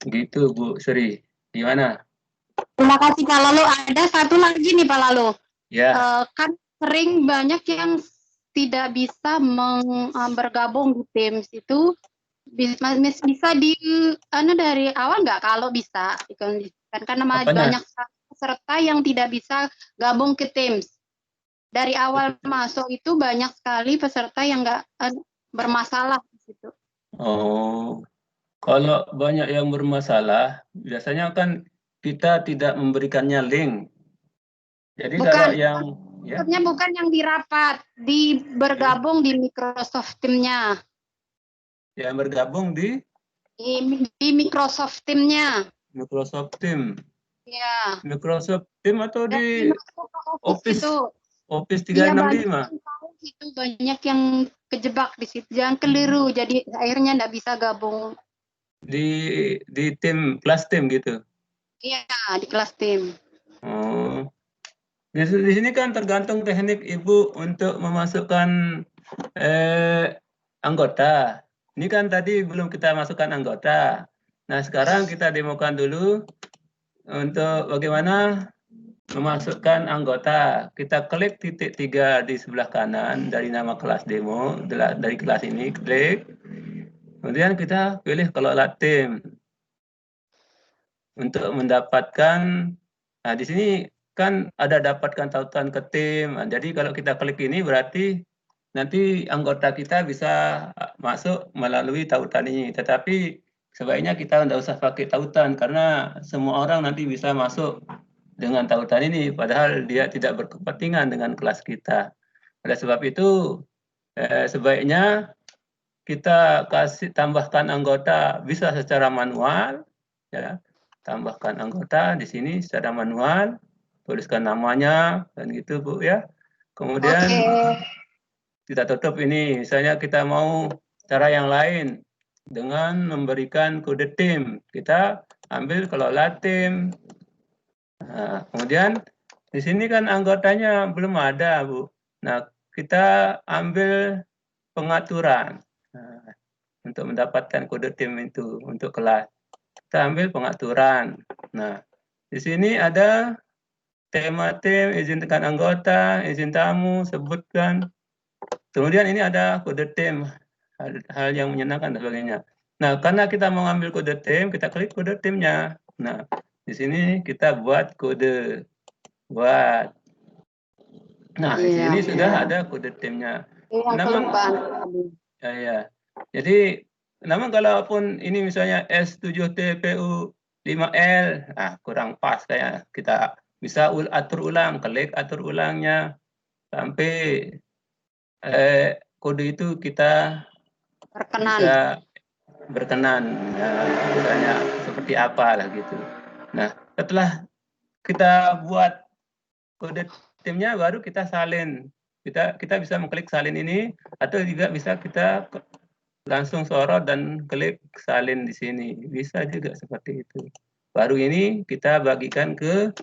Gitu, Bu Sri. Gimana? Terima kasih Pak Lalu. Ada satu lagi nih Pak Lalu. Ya. Kan sering banyak yang tidak bisa bergabung di Teams itu. Bisa dari awal nggak kalau bisa dikondisikan, karena banyak peserta yang tidak bisa gabung ke Teams. Dari awal masuk itu banyak sekali peserta yang nggak bermasalah di situ. Oh, kalau banyak yang bermasalah, biasanya kan kita tidak memberikannya link. Jadi bukan, kalau yang maksudnya bukan yang di rapat, bergabung di Microsoft Teams-nya. Yang bergabung di Microsoft Teams-nya. Microsoft Teams. Ya. Microsoft Teams atau di Office itu. Office 365. Itu banyak yang kejebak di situ, jangan keliru, jadi akhirnya nggak bisa gabung. Di tim kelas tim gitu. Iya, di kelas tim. Oh. Di sini kan tergantung teknik Ibu untuk memasukkan anggota. Ini kan tadi belum kita masukkan anggota. Nah, sekarang kita demokan dulu untuk bagaimana memasukkan anggota. Kita klik titik 3 di sebelah kanan dari nama kelas demo, dari kelas ini, klik. Kemudian kita pilih kelola tim. Untuk mendapatkan, nah di sini kan ada dapatkan tautan ke tim. Nah, jadi kalau kita klik ini berarti nanti anggota kita bisa masuk melalui tautan ini. Tetapi sebaiknya kita tidak usah pakai tautan karena semua orang nanti bisa masuk dengan tautan ini, padahal dia tidak berkepentingan dengan kelas kita. Oleh sebab itu, sebaiknya kita tambahkan anggota bisa secara manual, ya. Tambahkan anggota di sini secara manual, tuliskan namanya dan gitu Bu ya. Kemudian kita tutup ini, misalnya kita mau cara yang lain dengan memberikan kode tim. Kita ambil kelola tim. Nah, kemudian di sini kan anggotanya belum ada, Bu. Nah, kita ambil pengaturan untuk mendapatkan kode tim itu untuk kelas. Kita ambil pengaturan. Nah, di sini ada tema tim, izin tekan anggota, izin tamu, sebutkan. Kemudian ini ada kode tim, hal yang menyenangkan dan sebagainya. Nah, karena kita mau ambil kode tim, kita klik kode timnya. Nah, di sini kita buat kode. Nah, di sini sudah ada kode timnya. Namun, jadi, namun kalaupun ini misalnya S7TPU 5L, nah kurang pas kayak kita bisa atur ulang, klik atur ulangnya sampai kode itu kita bisa berkenan, misalnya seperti apa lah gitu. Nah, setelah kita buat kode timnya, baru kita salin. Kita bisa mengklik salin ini, atau juga bisa kita langsung sorot dan klik salin di sini. Bisa juga seperti itu. Baru ini kita bagikan ke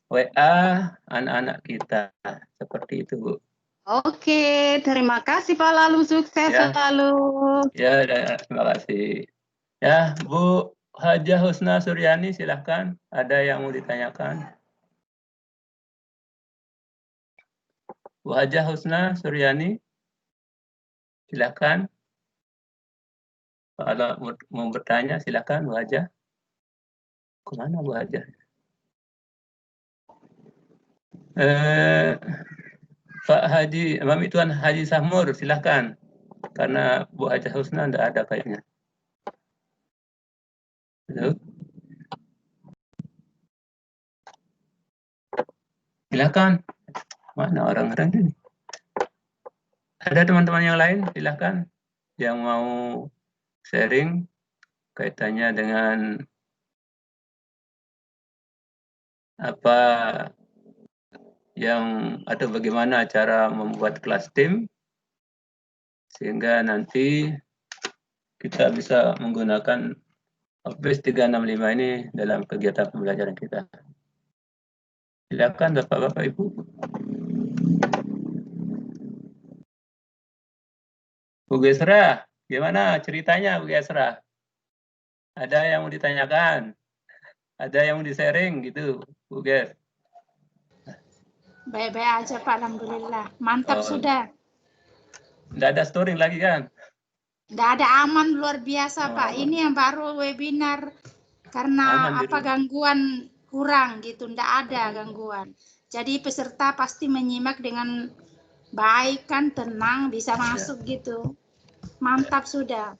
WA anak-anak kita. Seperti itu, Bu. Oke, terima kasih Pak Lalu, sukses selalu. Ya, terima kasih. Ya, Bu Hajah Husna Suryani, silahkan. Ada yang mau ditanyakan? Bu Hajah Husna Suryani, silahkan. Kalau mau bertanya, silahkan Bu Hajah. Kemana Bu Hajah? Pak Haji, Mami Tuan Haji Sahmur, silahkan. Karena Bu Hajah Husna tidak ada kayaknya. Halo? Silahkan. Mana orang-orang ini? Ada teman-teman yang lain, silahkan. Yang mau sharing kaitannya dengan apa yang atau bagaimana cara membuat kelas tim sehingga nanti kita bisa menggunakan Office 365 ini dalam kegiatan pembelajaran kita. Silakan Bapak-bapak Ibu. Bu Gesra, gimana ceritanya Bu Gesra? Ada yang mau ditanyakan? Ada yang mau di-sharing gitu, Bu Ges? Baik-baik aja Pak, alhamdulillah. Mantap sudah. Tidak ada storing lagi kan? Tidak ada, aman luar biasa Pak. Ini yang baru webinar karena apa gangguan kurang gitu, tidak ada gangguan. Jadi peserta pasti menyimak dengan baik kan, tenang, bisa masuk gitu. Mantap sudah.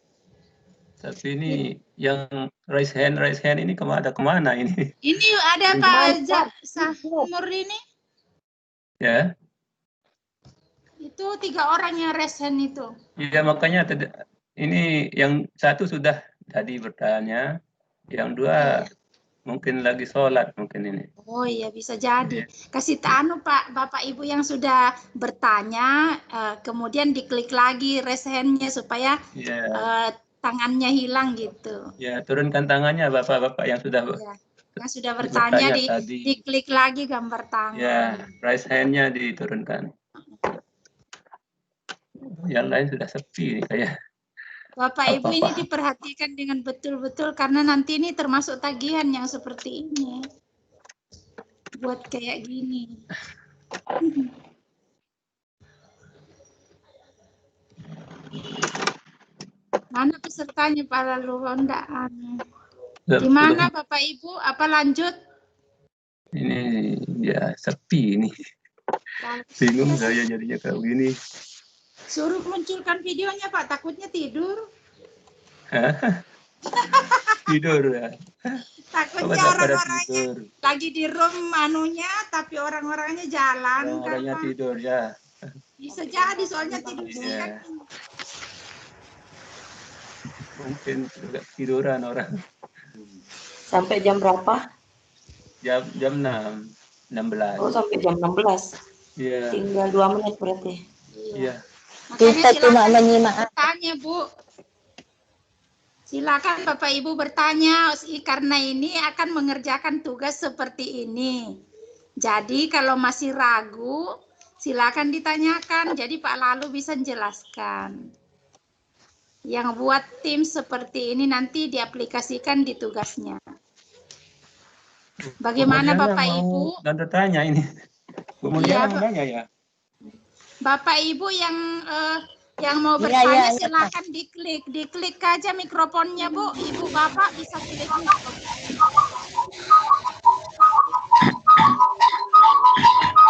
Tapi ini yang raise hand ini kemana ini? Ini ada Pak Sahmur ini. Ya. Itu 3 orang yang raise hand itu. Iya, makanya ini yang satu sudah tadi bertanya, yang 2 mungkin lagi sholat mungkin ini. Oh iya, bisa jadi. Kasih tahu Pak, Bapak Ibu yang sudah bertanya, kemudian diklik lagi raise hand-nya supaya tangannya hilang gitu. Ya, turunkan tangannya Bapak-bapak yang sudah Yang sudah bertanya tadi. diklik lagi gambar tangan. Ya, raise hand-nya diturunkan. Yang lain sudah sepi nih kayak. Bapak Ibu ini diperhatikan dengan betul-betul karena nanti ini termasuk tagihan yang seperti ini. Buat kayak gini. Mana pesertanya Pak lalu enggak? Gimana Bapak Ibu? Apa lanjut? Ini ya sepi ini. Bingung saya jadinya kayak begini. Suruh munculkan videonya Pak, takutnya tidur. Tidur ya. Takutnya orang-orangnya lagi di room manunya, tapi orang-orangnya jalan. Orang-orangnya tidur ya. Bisa jadi soalnya tidur siang. Mungkin juga tiduran orang. Sampai jam berapa? Jam 6.16. Oh, sampai jam 16. Iya. Tinggal 2 menit berarti. Iya. Kita cuma menyimak. Bertanya, Bu. Silakan Bapak Ibu bertanya, karena ini akan mengerjakan tugas seperti ini. Jadi kalau masih ragu, silakan ditanyakan. Jadi Pak Lalu bisa menjelaskan. Yang buat tim seperti ini nanti diaplikasikan di tugasnya. Bagaimana Bapak Ibu? Dan tanya ini. Bu Mulyana mau nanya ya? Bapak Ibu yang mau bertanya silakan diklik aja mikrofonnya Bu. Ibu Bapak bisa klik mikrofon.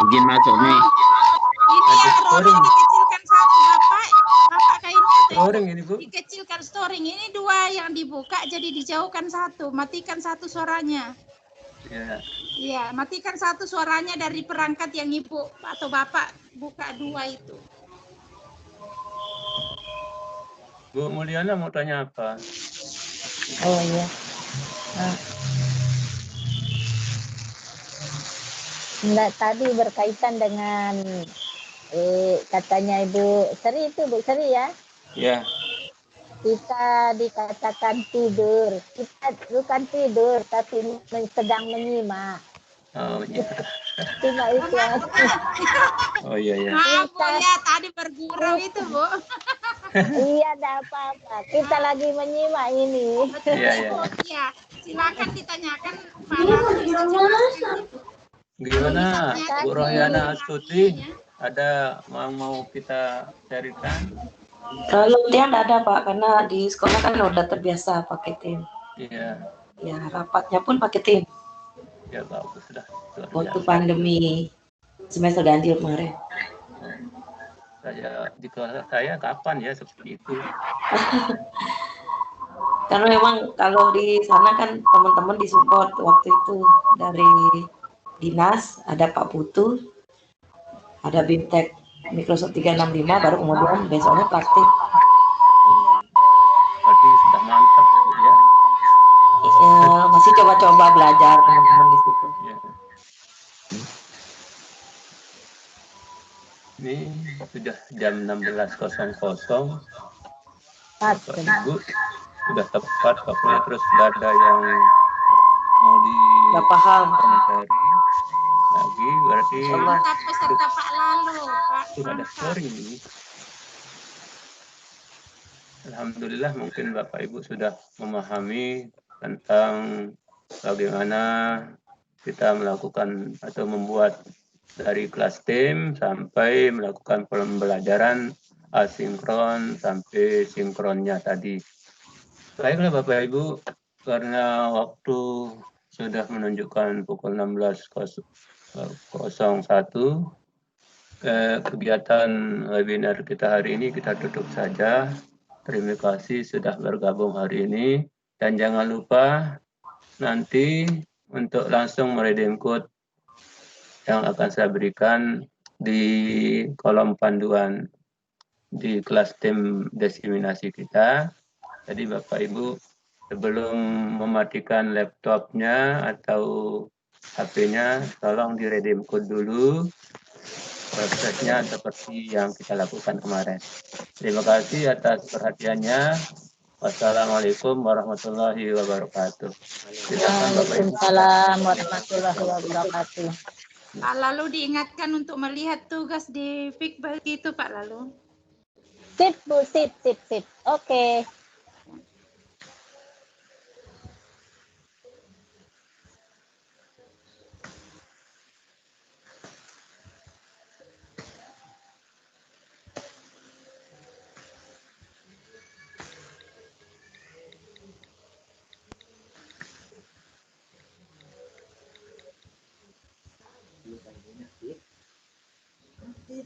Izin masuk nih. Ini yang rolling dikecilkan satu Bapak kayaknya storing ini Bu. Dikecilkan storing ini 2 yang dibuka jadi dijauhkan 1. Matikan 1 suaranya. Ya. Iya, matikan 1 suaranya dari perangkat yang Ibu atau Bapak buka 2 itu. Bu Mulyana mau tanya apa? Oh iya. Enggak, tadi berkaitan dengan katanya Ibu Sri itu, Bu Sri ya? Ya. Kita dikatakan tidur. Kita bukan tidur, tapi sedang menyimak. Oh iya. Cuma itu. Oh iya ya. Maaf Bu ya, tadi bergurau itu Bu. Iya, enggak apa-apa. Kita lagi menyimak ini. Iya ya. Iya, silakan ditanyakan Pak Lalu bisa jelaskan. Gimana Bu Rohyana Astuti? Ada mau kita carikan? Kalau dia enggak ada Pak, karena di sekolah kan udah terbiasa pakai tim. Iya. Ya, rapatnya pun pakai tim. Ya bagus sudah. Waktu pandemi semester ganjil kemarin. Saya di kelas saya kapan ya seperti itu? Karena memang kalau di sana kan teman-teman disupport waktu itu dari dinas, ada Pak Putu, ada Bimtek Microsoft 365, baru kemudian besoknya praktik. Berarti sudah mantap ya. Masih coba-coba belajar teman-teman di situ. Ya. Ini sudah jam 16.00. Bapak Ibu sudah tepat waktunya, terus sudah ada yang mau Nggak paham. komentari lagi, berarti Mantap peserta Pak Lalu, Pak. sudah ada story ini. Alhamdulillah mungkin Bapak Ibu sudah memahami tentang bagaimana kita melakukan atau membuat dari kelas tim sampai melakukan pembelajaran asinkron sampai sinkronnya tadi. Baiklah Bapak Ibu, karena waktu sudah menunjukkan pukul 16.01, kegiatan webinar kita hari ini kita tutup saja. Terima kasih sudah bergabung hari ini, dan jangan lupa nanti untuk langsung meredeem code yang akan saya berikan di kolom panduan di kelas tim diseminasi kita. Jadi Bapak Ibu sebelum mematikan laptopnya atau HP-nya, tolong di redeem code dulu. Prosesnya seperti yang kita lakukan kemarin. Terima kasih atas perhatiannya. Wassalamualaikum warahmatullahi wabarakatuh. Silakan Bapak Ibu. Waalaikumsalam warahmatullahi wabarakatuh. Pak Lalu diingatkan untuk melihat tugas di Fikbal itu Pak Lalu. Sip Bu, sip. Oke. Nanti